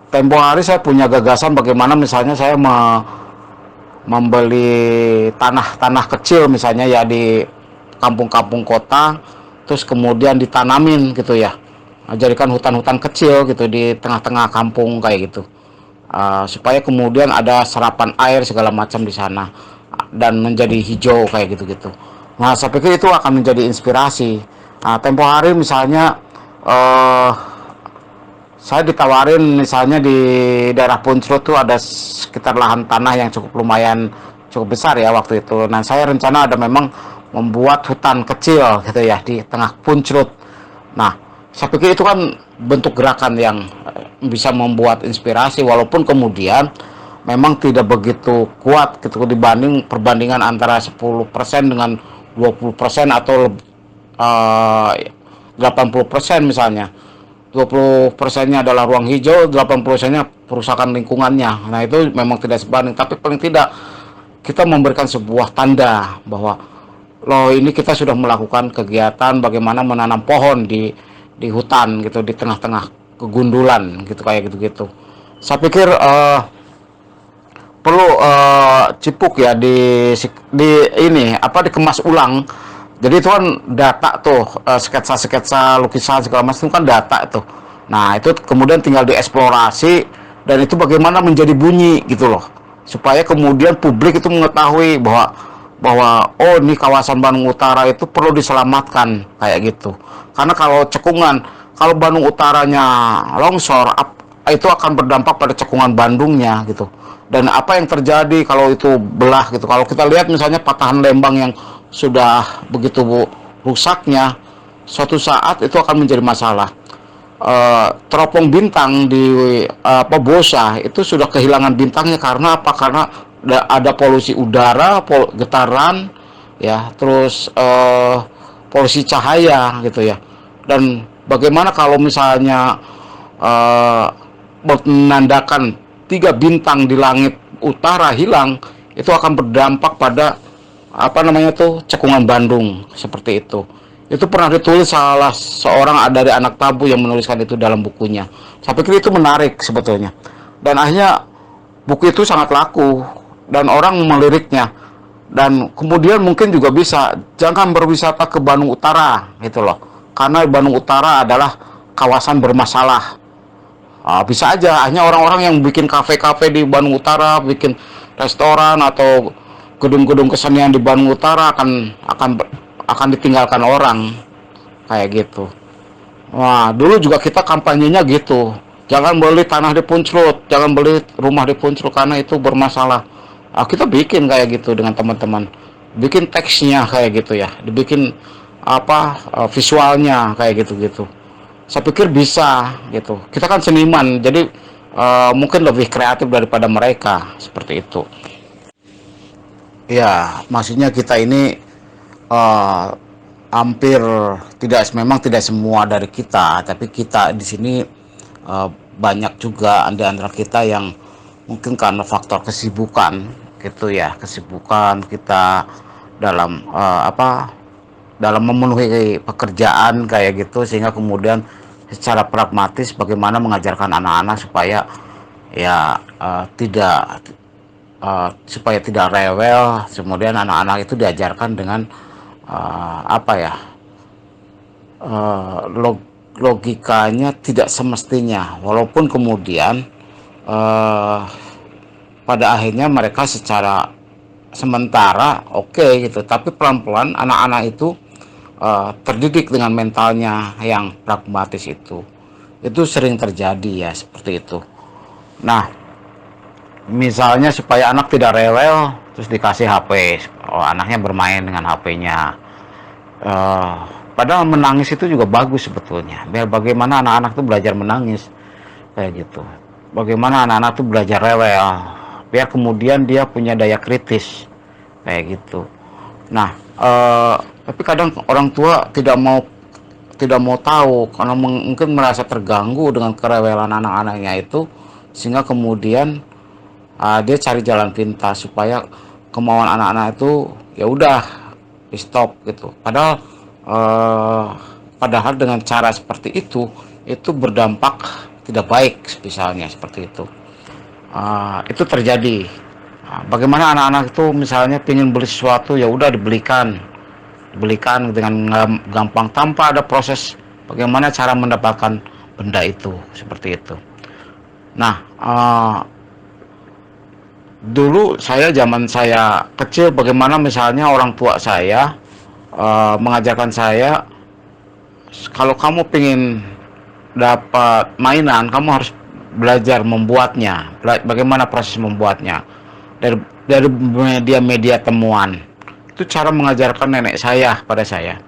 tempo hari saya punya gagasan bagaimana misalnya saya membeli tanah kecil misalnya ya di kampung-kampung kota, terus kemudian ditanamin gitu ya, jadikan hutan-hutan kecil gitu di tengah-tengah kampung kayak gitu, supaya kemudian ada serapan air segala macam di sana dan menjadi hijau kayak gitu-gitu. Nah, saya pikir itu akan menjadi inspirasi. Nah, tempo hari misalnya saya ditawarin misalnya di daerah Punclut tuh ada sekitar lahan tanah yang cukup besar ya waktu itu. Nah, saya rencana ada memang membuat hutan kecil gitu ya di tengah Punclut. Nah, saya pikir itu kan bentuk gerakan yang bisa membuat inspirasi, walaupun kemudian memang tidak begitu kuat gitu perbandingan antara 10% dengan 20% atau 80% misalnya. 20%-nya adalah ruang hijau, 80%-nya perusakan lingkungannya. Nah, itu memang tidak sebanding, tapi paling tidak kita memberikan sebuah tanda bahwa loh, ini kita sudah melakukan kegiatan bagaimana menanam pohon di hutan gitu, di tengah-tengah kegundulan gitu kayak gitu-gitu. Saya pikir perlu Cipuk ya dikemas ulang. Jadi itu kan data tuh, sketsa-sketsa, lukisan segala macam itu kan data itu. Nah, itu kemudian tinggal dieksplorasi dan itu bagaimana menjadi bunyi gitu loh. Supaya kemudian publik itu mengetahui bahwa oh, ini kawasan Bandung Utara itu perlu diselamatkan kayak gitu. Karena kalau Bandung Utaranya longsor, itu akan berdampak pada cekungan Bandungnya gitu. Dan apa yang terjadi kalau itu belah gitu. Kalau kita lihat misalnya patahan Lembang yang sudah begitu rusaknya, suatu saat itu akan menjadi masalah. Teropong Bintang di Bosa itu sudah kehilangan bintangnya karena apa? Karena ada polusi udara, getaran, ya, terus polusi cahaya gitu ya. Dan bagaimana kalau misalnya menandakan 3 bintang di langit utara hilang, itu akan berdampak pada cekungan Bandung seperti itu. Itu pernah ditulis salah seorang dari anak tabu yang menuliskan itu dalam bukunya. Saya pikir itu menarik sebetulnya. Dan akhirnya buku itu sangat laku dan orang meliriknya. Dan kemudian mungkin juga bisa jangan berwisata ke Bandung Utara gitu loh. Karena Bandung Utara adalah kawasan bermasalah. Bisa aja hanya orang-orang yang bikin kafe-kafe di Bandung Utara, bikin restoran atau gedung-gedung kesenian di Bandung Utara akan ditinggalkan orang kayak gitu. Wah, dulu juga kita kampanyenya gitu. Jangan beli tanah di Punclut, jangan beli rumah di Punclut karena itu bermasalah. Kita bikin kayak gitu dengan teman-teman. Bikin teksnya kayak gitu ya. Dibikin visualnya kayak gitu-gitu. Saya pikir bisa gitu. Kita kan seniman, jadi mungkin lebih kreatif daripada mereka seperti itu. Ya, maksudnya kita ini eh, hampir memang tidak semua dari kita, tapi kita di sini eh, banyak juga di antara kita yang mungkin karena faktor kesibukan gitu ya, kesibukan kita dalam dalam memenuhi pekerjaan kayak gitu, sehingga kemudian secara pragmatis bagaimana mengajarkan anak-anak supaya ya supaya tidak rewel. Kemudian anak-anak itu diajarkan dengan apa ya, logikanya tidak semestinya, walaupun kemudian uh, pada akhirnya mereka secara sementara oke gitu, tapi pelan-pelan anak-anak itu terdidik dengan mentalnya yang pragmatis. Itu sering terjadi ya, seperti itu. Nah, misalnya supaya anak tidak rewel, terus dikasih HP, anaknya bermain dengan HP-nya. uh, Padahal menangis itu juga bagus sebetulnya, biar bagaimana anak-anak tuh belajar menangis kayak gitu, bagaimana anak-anak tuh belajar rewel, biar kemudian dia punya daya kritis kayak gitu. Nah, tapi kadang orang tua tidak mau tahu karena mungkin merasa terganggu dengan kerewelan anak-anaknya itu, sehingga kemudian dia cari jalan pintas supaya kemauan anak-anak itu ya udah di stop gitu. Uh, Padahal dengan cara seperti itu berdampak tidak baik, misalnya seperti itu. Itu terjadi. Bagaimana anak-anak itu misalnya ingin beli sesuatu, ya udah dibelikan dengan gampang tanpa ada proses bagaimana cara mendapatkan benda itu, seperti itu. Nah, dulu zaman saya kecil, bagaimana misalnya orang tua saya mengajarkan saya, kalau kamu pengen dapat mainan, kamu harus belajar membuatnya. Bagaimana proses membuatnya dari media-media temuan. Itu cara mengajarkan nenek saya pada saya.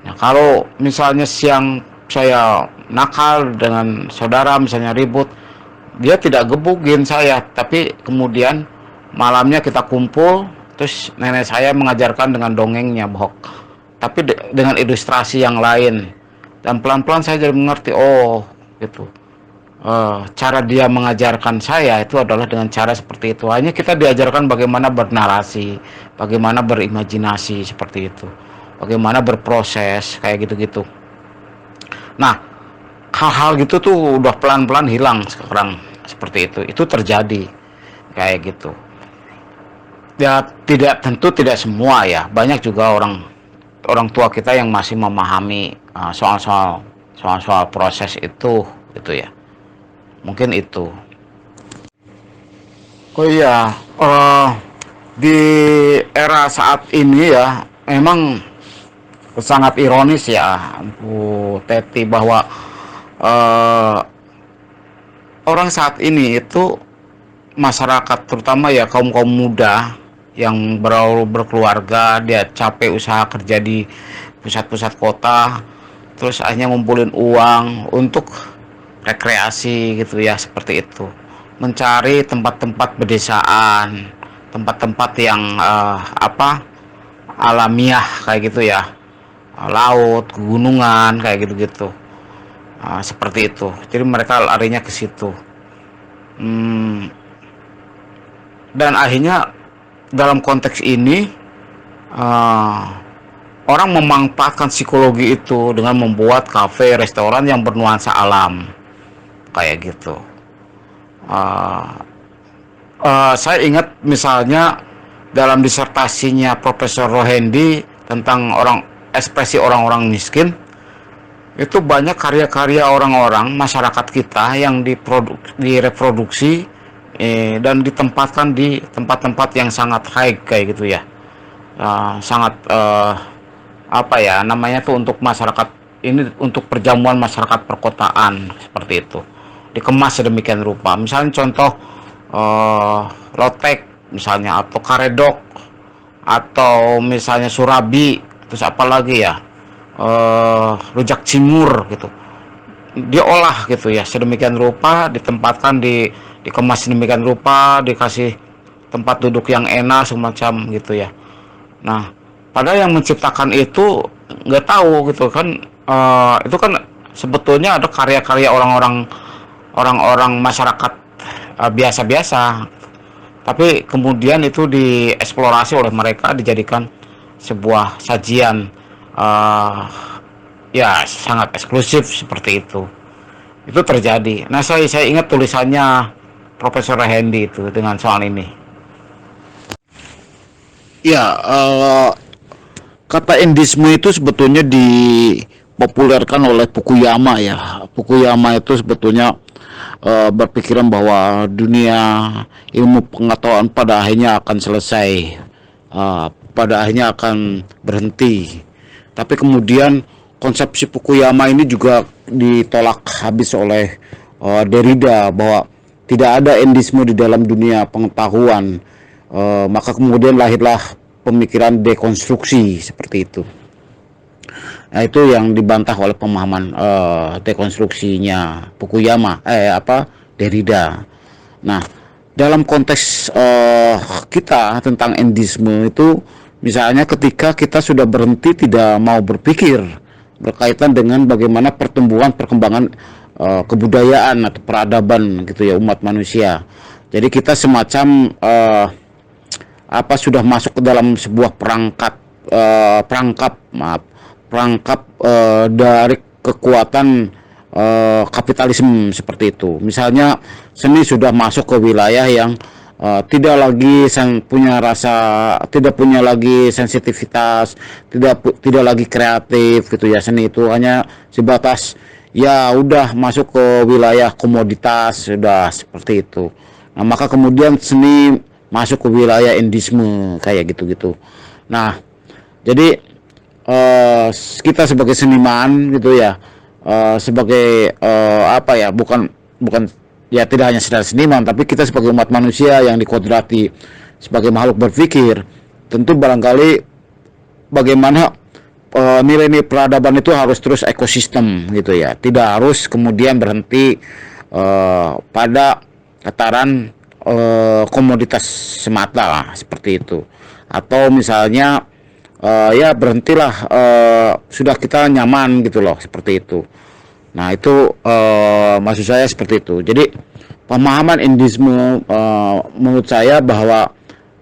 Nah, kalau misalnya siang saya nakal dengan saudara, misalnya ribut, dia tidak gebukin saya, tapi kemudian malamnya kita kumpul, terus nenek saya mengajarkan dengan dongengnya, bohong, tapi dengan ilustrasi yang lain, dan pelan-pelan saya jadi mengerti, oh gitu. Cara dia mengajarkan saya itu adalah dengan cara seperti itu. Hanya kita diajarkan bagaimana bernarasi, bagaimana berimajinasi seperti itu, bagaimana berproses kayak gitu-gitu. Nah, hal-hal gitu tuh udah pelan-pelan hilang sekarang, seperti itu. Itu terjadi kayak gitu. Ya, tidak semua ya. Banyak juga orang orang tua kita yang masih memahami soal-soal proses itu gitu ya. Mungkin itu. Oh iya, di era saat ini ya, memang sangat ironis ya, Bu Teti, bahwa eh, orang saat ini itu, masyarakat terutama ya kaum kaum muda yang baru berkeluarga, dia capek usaha kerja di pusat-pusat kota, terus hanya ngumpulin uang untuk rekreasi gitu ya, seperti itu, mencari tempat-tempat pedesaan, tempat-tempat yang alamiah kayak gitu ya, laut, gunungan kayak gitu-gitu. Seperti itu, jadi mereka larinya ke situ. Hmm, dan akhirnya dalam konteks ini uh, orang memanfaatkan psikologi itu dengan membuat kafe, restoran yang bernuansa alam kayak gitu. uh, saya ingat misalnya dalam disertasinya Profesor Rohendi tentang ekspresi orang-orang miskin, itu banyak karya-karya orang-orang masyarakat kita yang direproduksi dan ditempatkan di tempat-tempat yang sangat high kayak gitu ya. Sangat apa ya namanya tuh, untuk masyarakat ini, untuk perjamuan masyarakat perkotaan seperti itu, dikemas sedemikian rupa. Misalnya contoh lotek misalnya, atau karedok, atau misalnya surabi, terus apa lagi ya, rujak cingur gitu, diolah gitu ya sedemikian rupa, ditempatkan dikemas sedemikian rupa, dikasih tempat duduk yang enak semacam gitu ya. Nah, padahal yang menciptakan itu nggak tahu gitu kan, itu kan sebetulnya ada karya-karya orang-orang masyarakat biasa-biasa, tapi kemudian itu dieksplorasi oleh mereka, dijadikan sebuah sajian ya sangat eksklusif seperti itu. Itu terjadi. Nah, saya ingat tulisannya Profesor Hendy itu dengan soal ini. Ya, kata endisme itu sebetulnya dipopulerkan oleh Fukuyama ya. Fukuyama itu sebetulnya berpikiran bahwa dunia ilmu pengetahuan pada akhirnya akan selesai, pada akhirnya akan berhenti. Tapi kemudian konsepsi Fukuyama ini juga ditolak habis oleh Derrida bahwa tidak ada endisme di dalam dunia pengetahuan. Maka kemudian lahirlah pemikiran dekonstruksi seperti itu. Nah, itu yang dibantah oleh pemahaman dekonstruksinya Fukuyama, Derrida. Nah, dalam konteks kita tentang endisme itu, misalnya ketika kita sudah berhenti tidak mau berpikir berkaitan dengan bagaimana perkembangan kebudayaan atau peradaban gitu ya umat manusia. Jadi kita semacam sudah masuk ke dalam sebuah perangkap dari kekuatan kapitalisme seperti itu. Misalnya seni sudah masuk ke wilayah yang tidak lagi tidak punya lagi sensitivitas, tidak lagi kreatif gitu ya. Seni itu hanya sebatas ya udah masuk ke wilayah komoditas, sudah seperti itu. Nah, maka kemudian seni masuk ke wilayah endisme kayak gitu-gitu. Nah, jadi kita sebagai seniman gitu ya, sebagai bukan ya tidak hanya sekedar seniman, tapi kita sebagai umat manusia yang dikodrati sebagai makhluk berpikir, tentu barangkali bagaimana nilai-nilai peradaban itu harus terus ekosistem gitu ya, tidak harus kemudian berhenti pada tataran komoditas semata lah, seperti itu. Atau misalnya ya berhentilah sudah kita nyaman gitu loh, seperti itu. Nah, itu maksud saya seperti itu. Jadi pemahaman endisme menurut saya bahwa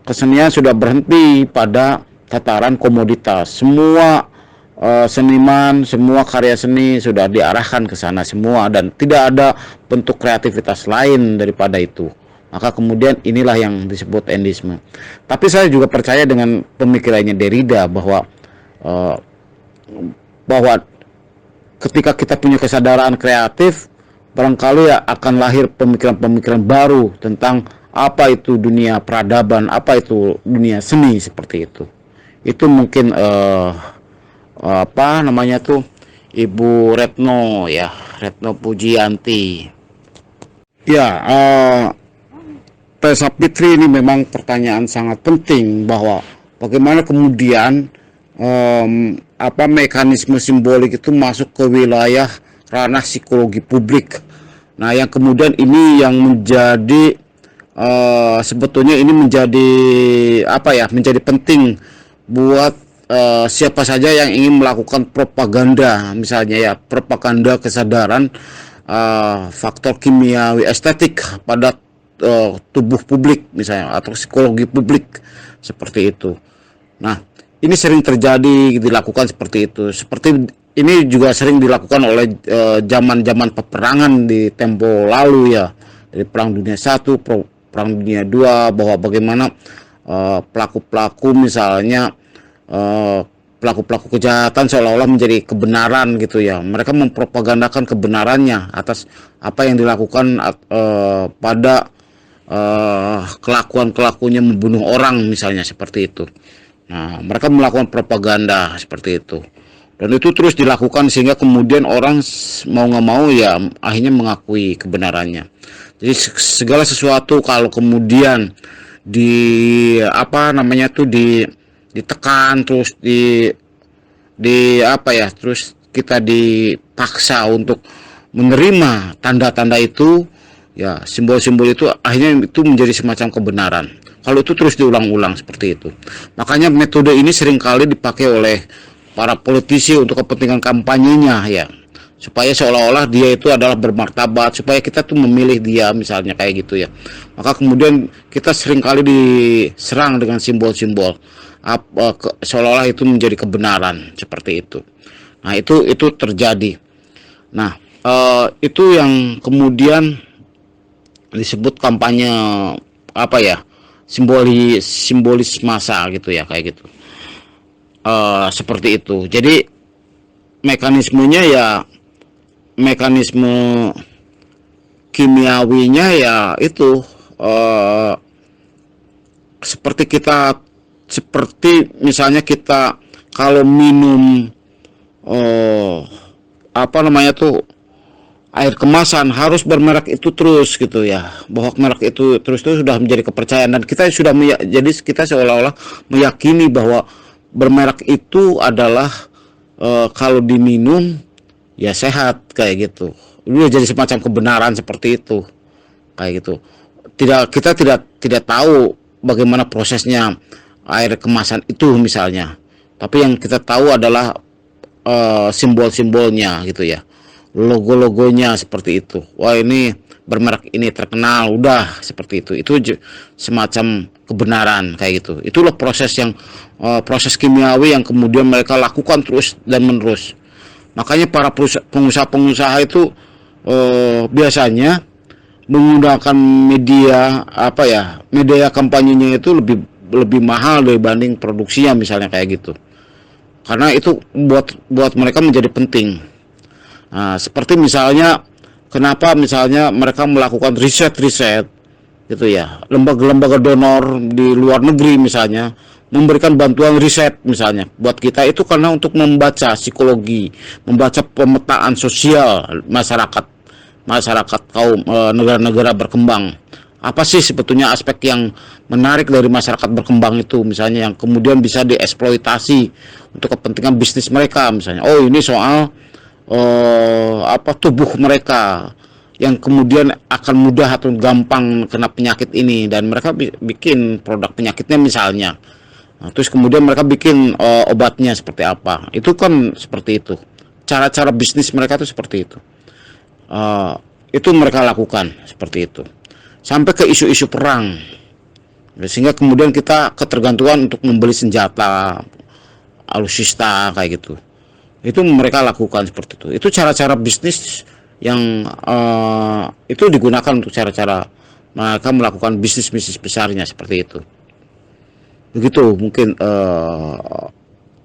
kesenian sudah berhenti pada tataran komoditas. Semua seniman, semua karya seni sudah diarahkan ke sana semua dan tidak ada bentuk kreativitas lain daripada itu. Maka kemudian inilah yang disebut endisme. Tapi saya juga percaya dengan pemikirannya Derrida bahwa ketika kita punya kesadaran kreatif, barangkali ya akan lahir pemikiran-pemikiran baru tentang apa itu dunia peradaban, apa itu dunia seni, seperti itu. Itu mungkin Ibu Retno ya, Retno Pujianti. Ya, Tessa Fitri, ini memang pertanyaan sangat penting bahwa bagaimana kemudian mekanisme simbolik itu masuk ke wilayah ranah psikologi publik. Nah, yang kemudian ini yang menjadi sebetulnya ini menjadi penting buat siapa saja yang ingin melakukan propaganda, misalnya ya propaganda kesadaran faktor kimiawi estetik pada tubuh publik misalnya, atau psikologi publik seperti itu. Nah, ini sering terjadi dilakukan seperti itu. Seperti ini juga sering dilakukan oleh zaman-zaman peperangan di tempo lalu ya, dari Perang Dunia I, Perang Dunia II, bahwa bagaimana pelaku-pelaku misalnya pelaku-pelaku kejahatan seolah-olah menjadi kebenaran gitu ya. Mereka mempropagandakan kebenarannya atas apa yang dilakukan pada kelakuan-kelakuannya membunuh orang misalnya, seperti itu. Nah, mereka melakukan propaganda seperti itu, dan itu terus dilakukan sehingga kemudian orang mau nggak mau ya akhirnya mengakui kebenarannya. Jadi segala sesuatu kalau kemudian ditekan terus terus kita dipaksa untuk menerima tanda-tanda itu ya, simbol-simbol itu akhirnya itu menjadi semacam kebenaran. Kalau itu terus diulang-ulang seperti itu. Makanya metode ini seringkali dipakai oleh para politisi untuk kepentingan kampanyenya ya. Supaya seolah-olah dia itu adalah bermartabat, supaya kita tuh memilih dia misalnya kayak gitu ya. Maka kemudian kita seringkali diserang dengan simbol-simbol seolah-olah itu menjadi kebenaran seperti itu. Nah, itu terjadi. Nah, itu yang kemudian disebut kampanye apa ya? Simbolis massa gitu ya, kayak gitu. Seperti itu. Jadi mekanismenya ya mekanisme kimiawinya ya itu seperti misalnya kita kalau minum apa namanya tuh air kemasan harus bermerek itu terus gitu ya, bahwa merek itu terus itu sudah menjadi kepercayaan dan kita sudah jadi kita seolah-olah meyakini bahwa bermerek itu adalah kalau diminum ya sehat kayak gitu. Itu jadi semacam kebenaran seperti itu kayak gitu. Kita tidak tahu bagaimana prosesnya air kemasan itu misalnya, tapi yang kita tahu adalah simbol-simbolnya gitu ya, logo-logonya seperti itu. Wah, ini bermerek ini terkenal, udah seperti itu semacam kebenaran kayak gitu. Itulah proses proses kimiawi yang kemudian mereka lakukan terus dan menerus. Makanya para pengusaha-pengusaha itu biasanya menggunakan media kampanyenya itu lebih mahal dibanding produksinya misalnya kayak gitu. Karena itu buat mereka menjadi penting. Nah, seperti misalnya kenapa misalnya mereka melakukan riset gitu ya, lembaga-lembaga donor di luar negeri misalnya memberikan bantuan riset misalnya buat kita itu karena untuk membaca psikologi, membaca pemetaan sosial masyarakat kaum negara-negara berkembang. Apa sih sebetulnya aspek yang menarik dari masyarakat berkembang itu misalnya yang kemudian bisa dieksploitasi untuk kepentingan bisnis mereka misalnya. Oh, ini soal tubuh mereka yang kemudian akan mudah atau gampang kena penyakit ini dan mereka bikin produk penyakitnya misalnya. Nah, terus kemudian mereka bikin obatnya seperti apa. Itu kan seperti itu. Cara-cara bisnis mereka itu seperti itu. Itu mereka lakukan seperti itu. Sampai ke isu-isu perang. Sehingga kemudian kita ketergantungan untuk membeli senjata, alutsista kayak gitu. Itu mereka lakukan seperti itu. Itu cara-cara bisnis yang itu digunakan untuk cara-cara mereka melakukan bisnis-bisnis besarnya seperti itu. Begitu mungkin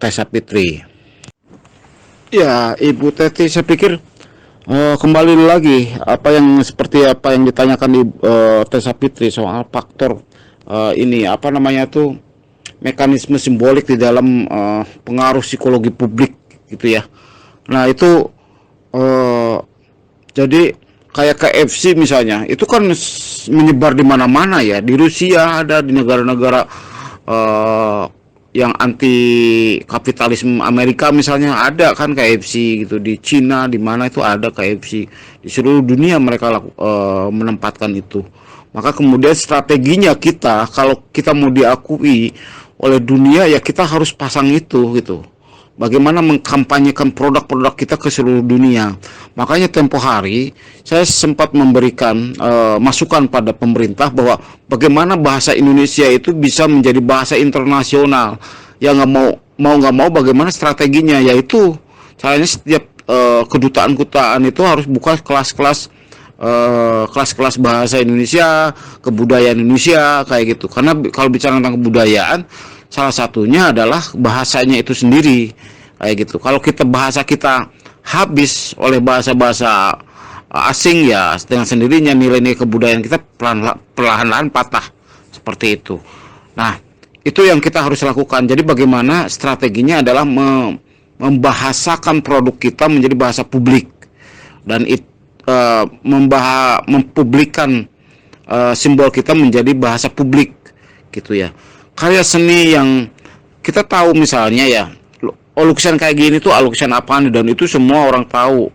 Tessa Fitri. Ya, Ibu Teti, saya pikir kembali lagi apa yang ditanyakan di Tessa Fitri soal faktor ini apa namanya tuh mekanisme simbolik di dalam pengaruh psikologi publik gitu ya. Nah, itu jadi kayak KFC misalnya, itu kan menyebar di mana-mana ya, di Rusia ada, di negara-negara yang anti kapitalisme Amerika misalnya ada kan KFC gitu, di Cina di mana itu ada KFC, di seluruh dunia mereka menempatkan itu. Maka kemudian strateginya kita kalau kita mau diakui oleh dunia ya kita harus pasang itu gitu. Bagaimana mengkampanyekan produk-produk kita ke seluruh dunia. Makanya tempo hari saya sempat memberikan masukan pada pemerintah bahwa bagaimana bahasa Indonesia itu bisa menjadi bahasa internasional. Ya nggak mau bagaimana strateginya, yaitu caranya setiap kedutaan-kedutaan itu harus buka kelas-kelas bahasa Indonesia, kebudayaan Indonesia kayak gitu. Karena kalau bicara tentang kebudayaan, salah satunya adalah bahasanya itu sendiri kayak gitu. Kalau bahasa kita habis oleh bahasa-bahasa asing ya dengan sendirinya nilai-nilai kebudayaan kita perlahan-lahan patah seperti itu. Nah, itu yang kita harus lakukan. Jadi bagaimana strateginya adalah membahasakan produk kita menjadi bahasa publik dan mempublikkan simbol kita menjadi bahasa publik gitu ya. Karya seni yang kita tahu misalnya ya, lukisan kayak gini tuh lukisan apaan, dan itu semua orang tahu.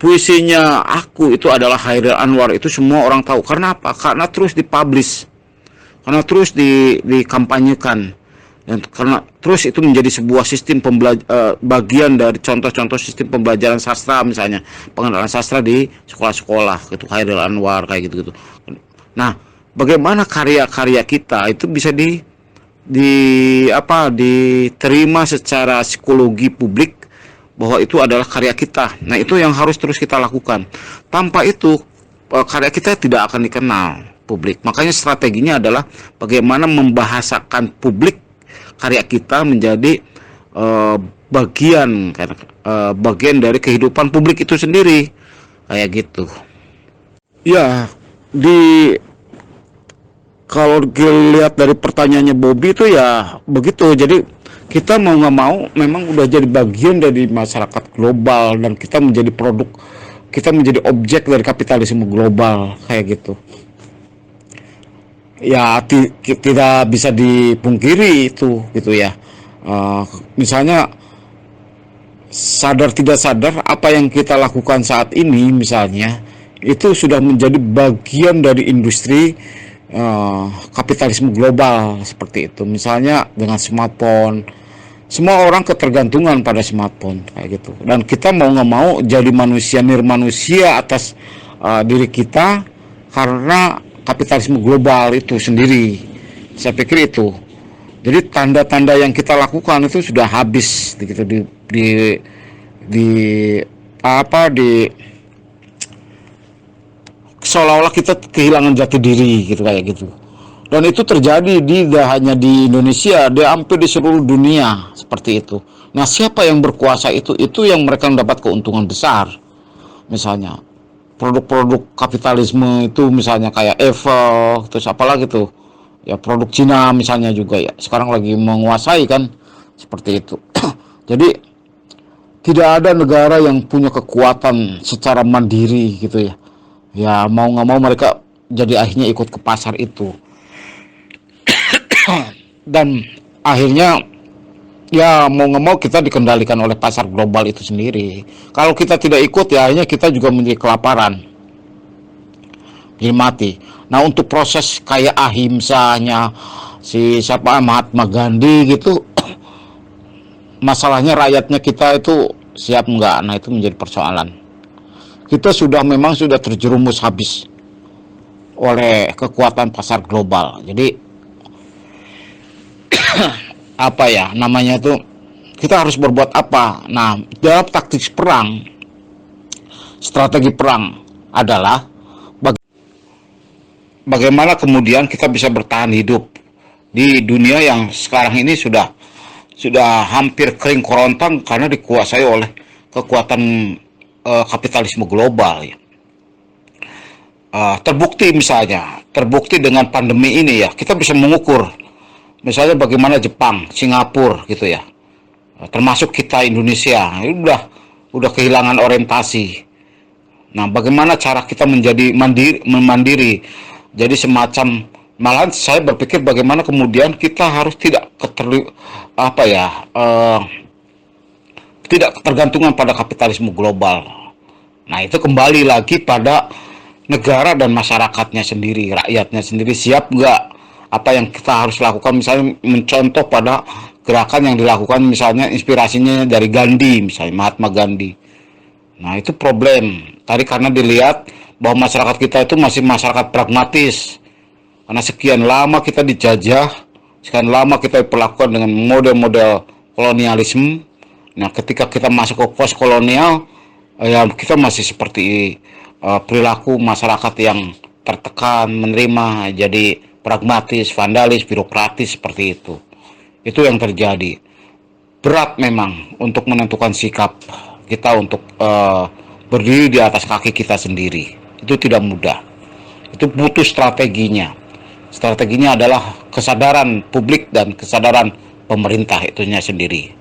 Puisinya Aku itu adalah Hairil Anwar, itu semua orang tahu. Karena apa? Karena terus dipublish. karena terus dikampanyekan, dan karena terus itu menjadi sebuah sistem bagian dari contoh-contoh sistem pembelajaran sastra, misalnya pengenalan sastra di sekolah-sekolah gitu, Khairil Anwar kayak gitu-gitu. Nah, bagaimana karya-karya kita itu bisa diterima secara psikologi publik bahwa itu adalah karya kita. Nah, itu yang harus terus kita lakukan. Tanpa itu karya kita tidak akan dikenal publik. Makanya strateginya adalah bagaimana membahasakan publik karya kita menjadi bagian dari kehidupan publik itu sendiri, kayak gitu. Ya, kalau dilihat dari pertanyaannya Bobby itu ya begitu. Jadi kita mau nggak mau memang udah jadi bagian dari masyarakat global, dan kita menjadi produk, kita menjadi objek dari kapitalisme global kayak gitu. Ya tidak bisa dipungkiri itu gitu ya. Misalnya sadar tidak sadar apa yang kita lakukan saat ini misalnya itu sudah menjadi bagian dari industri kapitalisme global seperti itu. Misalnya dengan smartphone, semua orang ketergantungan pada smartphone kayak gitu, dan kita mau nggak mau jadi nirmanusia atas diri kita karena kapitalisme global itu sendiri. Saya pikir itu. Jadi tanda-tanda yang kita lakukan itu sudah habis gitu, seolah-olah kita kehilangan jati diri gitu, kayak gitu. Dan itu terjadi tidak hanya di Indonesia, hampir di seluruh dunia seperti itu. Nah, siapa yang berkuasa itu yang mereka mendapat keuntungan besar. Misalnya produk-produk kapitalisme itu, misalnya kayak Apple, terus apalagi tuh ya, produk Cina misalnya juga ya sekarang lagi menguasai kan, seperti itu. Jadi tidak ada negara yang punya kekuatan secara mandiri gitu ya. Ya mau nggak mau mereka jadi akhirnya ikut ke pasar itu. Dan akhirnya ya mau nggak mau kita dikendalikan oleh pasar global itu sendiri. Kalau kita tidak ikut ya akhirnya kita juga menjadi kelaparan, jadi mati. Nah, untuk proses kayak ahimsanya si Mahatma Gandhi gitu, masalahnya rakyatnya kita itu siap nggak? Nah, itu menjadi persoalan. Kita memang sudah terjerumus habis oleh kekuatan pasar global. Jadi apa ya namanya itu, kita harus berbuat apa? Nah, dalam taktik perang, strategi perang adalah bagaimana kemudian kita bisa bertahan hidup di dunia yang sekarang ini sudah hampir kering kerontang karena dikuasai oleh kekuatan kapitalisme global ya. Terbukti dengan pandemi ini ya, kita bisa mengukur misalnya bagaimana Jepang, Singapura gitu ya, termasuk kita Indonesia udah kehilangan orientasi. Nah, bagaimana cara kita menjadi mandiri, jadi semacam, malahan saya berpikir bagaimana kemudian kita harus tidak ketergantungan pada kapitalisme global. Nah, itu kembali lagi pada negara dan masyarakatnya sendiri, rakyatnya sendiri siap nggak apa yang kita harus lakukan. Misalnya mencontoh pada gerakan yang dilakukan, misalnya inspirasinya dari Gandhi, misalnya Mahatma Gandhi. Nah, itu problem tadi karena dilihat bahwa masyarakat kita itu masih masyarakat pragmatis, karena sekian lama kita dijajah, sekian lama kita diperlakukan dengan model-model kolonialisme. Nah, ketika kita masuk ke post kolonial ya kita masih seperti perilaku masyarakat yang tertekan, menerima, jadi pragmatis, vandalis, birokratis seperti itu. Itu yang terjadi. Berat memang untuk menentukan sikap kita untuk berdiri di atas kaki kita sendiri. Itu tidak mudah. Itu butuh strateginya. Strateginya adalah kesadaran publik dan kesadaran pemerintah itunya sendiri.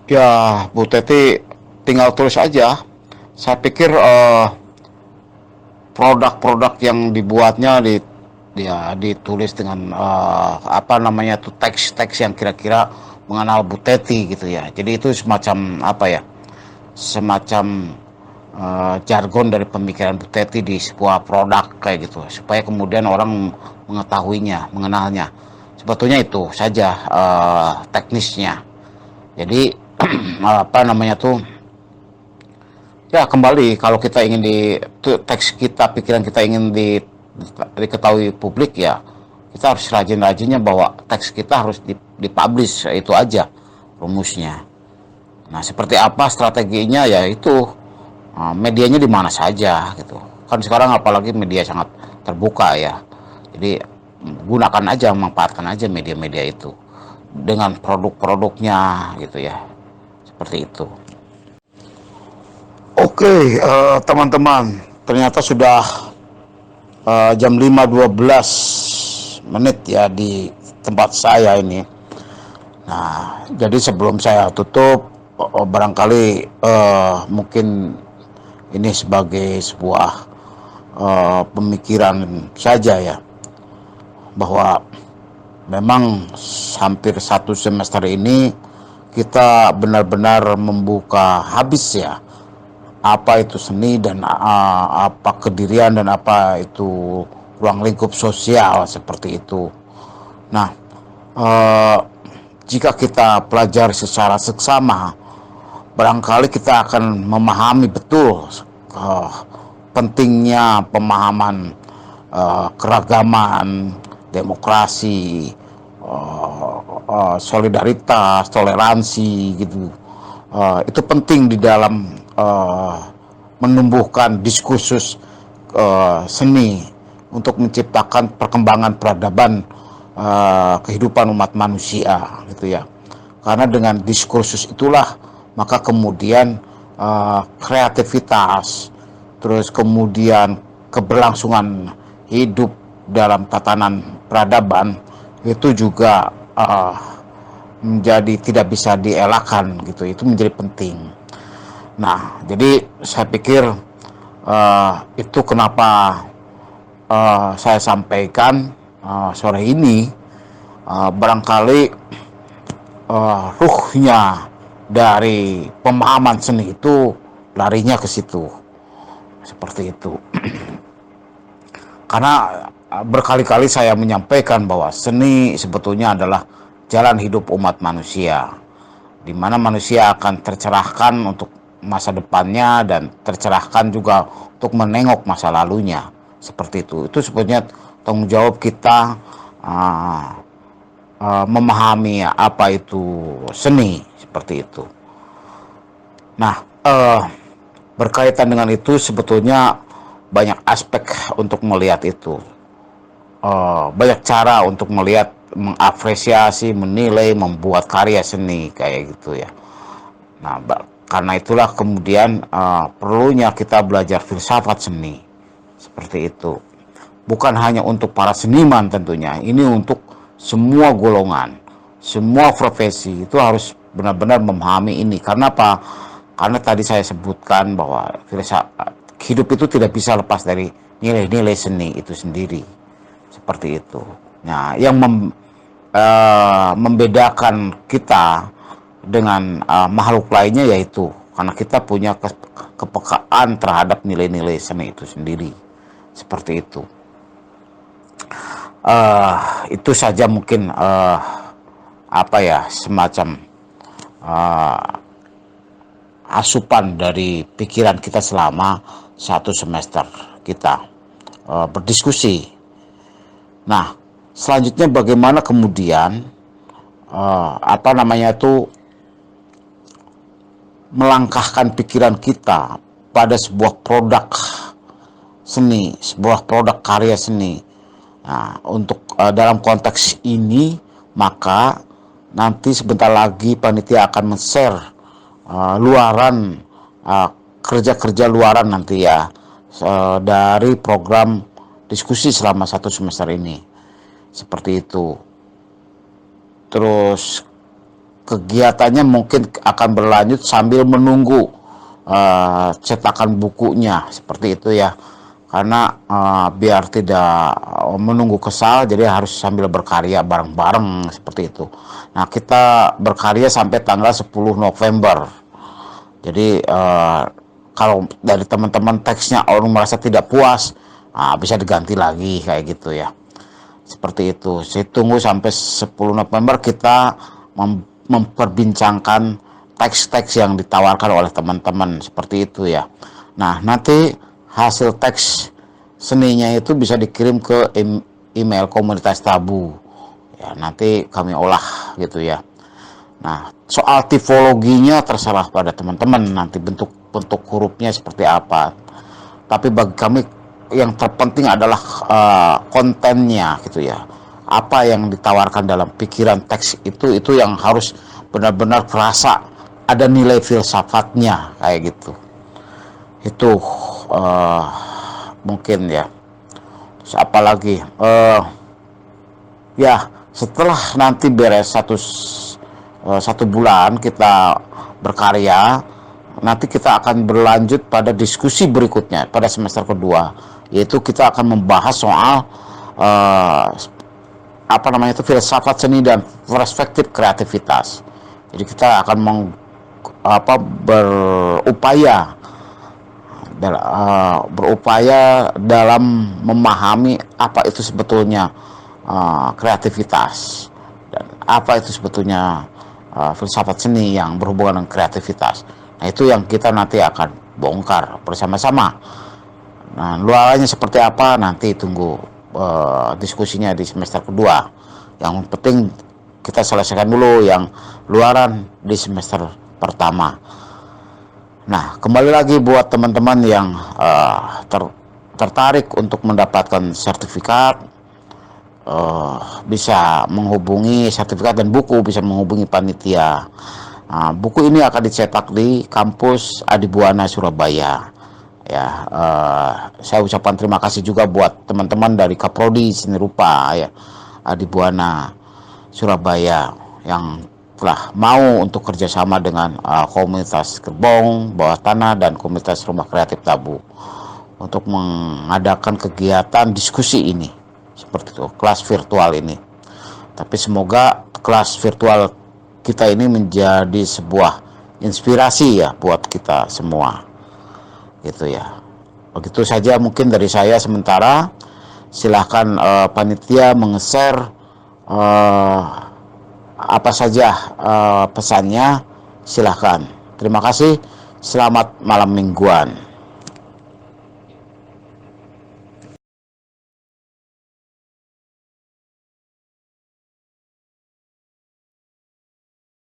Ya, Bu Teti tinggal tulis aja. Saya pikir produk-produk yang dibuatnya ditulis dengan teks-teks yang kira-kira mengenal Bu Teti gitu ya. Jadi itu semacam semacam jargon dari pemikiran Bu Teti di sebuah produk kayak gitu, supaya kemudian orang mengetahuinya, mengenalnya. Sebetulnya itu saja teknisnya. Jadi apa namanya tuh, ya kembali kalau kita ingin teks kita, pikiran kita ingin diketahui publik, ya kita harus rajin-rajinnya bahwa teks kita harus dipublish, itu aja rumusnya. Nah, seperti apa strateginya, ya itu medianya di mana saja gitu. Kan sekarang apalagi media sangat terbuka ya. Jadi gunakan aja, manfaatkan aja media-media itu dengan produk-produknya gitu ya. Seperti itu. Oke, teman-teman, ternyata sudah jam 5:12 ya di tempat saya ini. Nah, jadi sebelum saya tutup, barangkali mungkin ini sebagai sebuah pemikiran saja ya, bahwa memang hampir 1 semester ini kita benar-benar membuka habis ya apa itu seni dan apa kedirian dan apa itu ruang lingkup sosial seperti itu. Nah, jika kita pelajari secara seksama, barangkali kita akan memahami betul pentingnya pemahaman keragaman, demokrasi, solidaritas, toleransi gitu. Itu penting di dalam menumbuhkan diskursus seni untuk menciptakan perkembangan peradaban kehidupan umat manusia gitu ya. Karena dengan diskursus itulah maka kemudian kreativitas, terus kemudian keberlangsungan hidup dalam tatanan peradaban itu juga menjadi tidak bisa dielakkan gitu. Itu menjadi penting. Nah, jadi saya pikir itu kenapa saya sampaikan sore ini, barangkali ruhnya dari pemahaman seni itu larinya ke situ, seperti itu. Karena berkali-kali saya menyampaikan bahwa seni sebetulnya adalah jalan hidup umat manusia, di mana manusia akan tercerahkan untuk masa depannya dan tercerahkan juga untuk menengok masa lalunya, seperti itu. Itu sebetulnya tanggung jawab kita memahami apa itu seni, seperti itu. Nah, berkaitan dengan itu sebetulnya banyak aspek untuk melihat itu, banyak cara untuk melihat, mengapresiasi, menilai, membuat karya seni kayak gitu ya. Nah, karena itulah kemudian perlunya kita belajar filsafat seni, seperti itu. Bukan hanya untuk para seniman tentunya, ini untuk semua golongan, semua profesi itu harus benar-benar memahami ini. Karena apa? Karena tadi saya sebutkan bahwa hidup itu tidak bisa lepas dari nilai-nilai seni itu sendiri, seperti itu. Nah, yang membedakan kita dengan makhluk lainnya yaitu karena kita punya kepekaan terhadap nilai-nilai seni itu sendiri, seperti itu. Itu saja mungkin apa ya, semacam asupan dari pikiran kita selama 1 semester kita berdiskusi. Nah, selanjutnya bagaimana kemudian apa namanya itu melangkahkan pikiran kita pada sebuah produk seni, sebuah produk karya seni. Nah, untuk dalam konteks ini maka nanti sebentar lagi panitia akan men-share luaran kerja-kerja luaran nanti ya dari program diskusi selama 1 semester ini, seperti itu. Terus kegiatannya mungkin akan berlanjut sambil menunggu cetakan bukunya, seperti itu ya. Karena biar tidak menunggu kesal, jadi harus sambil berkarya bareng-bareng, seperti itu. Nah, kita berkarya sampai tanggal 10 November. Jadi kalau dari teman-teman teksnya orang merasa tidak puas, bisa diganti lagi kayak gitu ya. Seperti itu. Saya tunggu sampai 10 November kita memperbincangkan teks-teks yang ditawarkan oleh teman-teman seperti itu ya. Nah, nanti hasil teks seninya itu bisa dikirim ke email komunitas tabu. Ya, nanti kami olah gitu ya. Nah, soal tipologinya terserah pada teman-teman nanti bentuk hurufnya seperti apa. Tapi bagi kami yang terpenting adalah kontennya gitu ya. Apa yang ditawarkan dalam pikiran teks itu yang harus benar-benar terasa, ada nilai filsafatnya kayak gitu. Itu mungkin ya. Terus apalagi ya setelah nanti beres satu bulan kita berkarya, nanti kita akan berlanjut pada diskusi berikutnya pada semester kedua, yaitu kita akan membahas soal filsafat seni dan perspektif kreativitas. Jadi kita akan berupaya dalam memahami apa itu sebetulnya kreativitas dan apa itu sebetulnya filsafat seni yang berhubungan dengan kreativitas. Nah, itu yang kita nanti akan bongkar bersama-sama. Nah, luarannya seperti apa nanti tunggu diskusinya di semester kedua. Yang penting kita selesaikan dulu yang luaran di semester pertama. Nah, kembali lagi buat teman-teman yang tertarik untuk mendapatkan sertifikat, bisa menghubungi sertifikat dan buku, bisa menghubungi panitia. Buku ini akan dicetak di kampus Adibuana Surabaya. Ya, saya ucapkan terima kasih juga buat teman-teman dari Kaprodi Seni Rupa ya, Adibuana Surabaya yang telah mau untuk kerjasama dengan komunitas Gerbong Bawah Tanah dan komunitas Rumah Kreatif Tabu untuk mengadakan kegiatan diskusi ini, seperti itu, kelas virtual ini. Tapi semoga kelas virtual kita ini menjadi sebuah inspirasi ya buat kita semua gitu ya. Begitu saja mungkin dari saya sementara. Silahkan panitia meng-share apa saja pesannya, silahkan. Terima kasih. Selamat malam mingguan.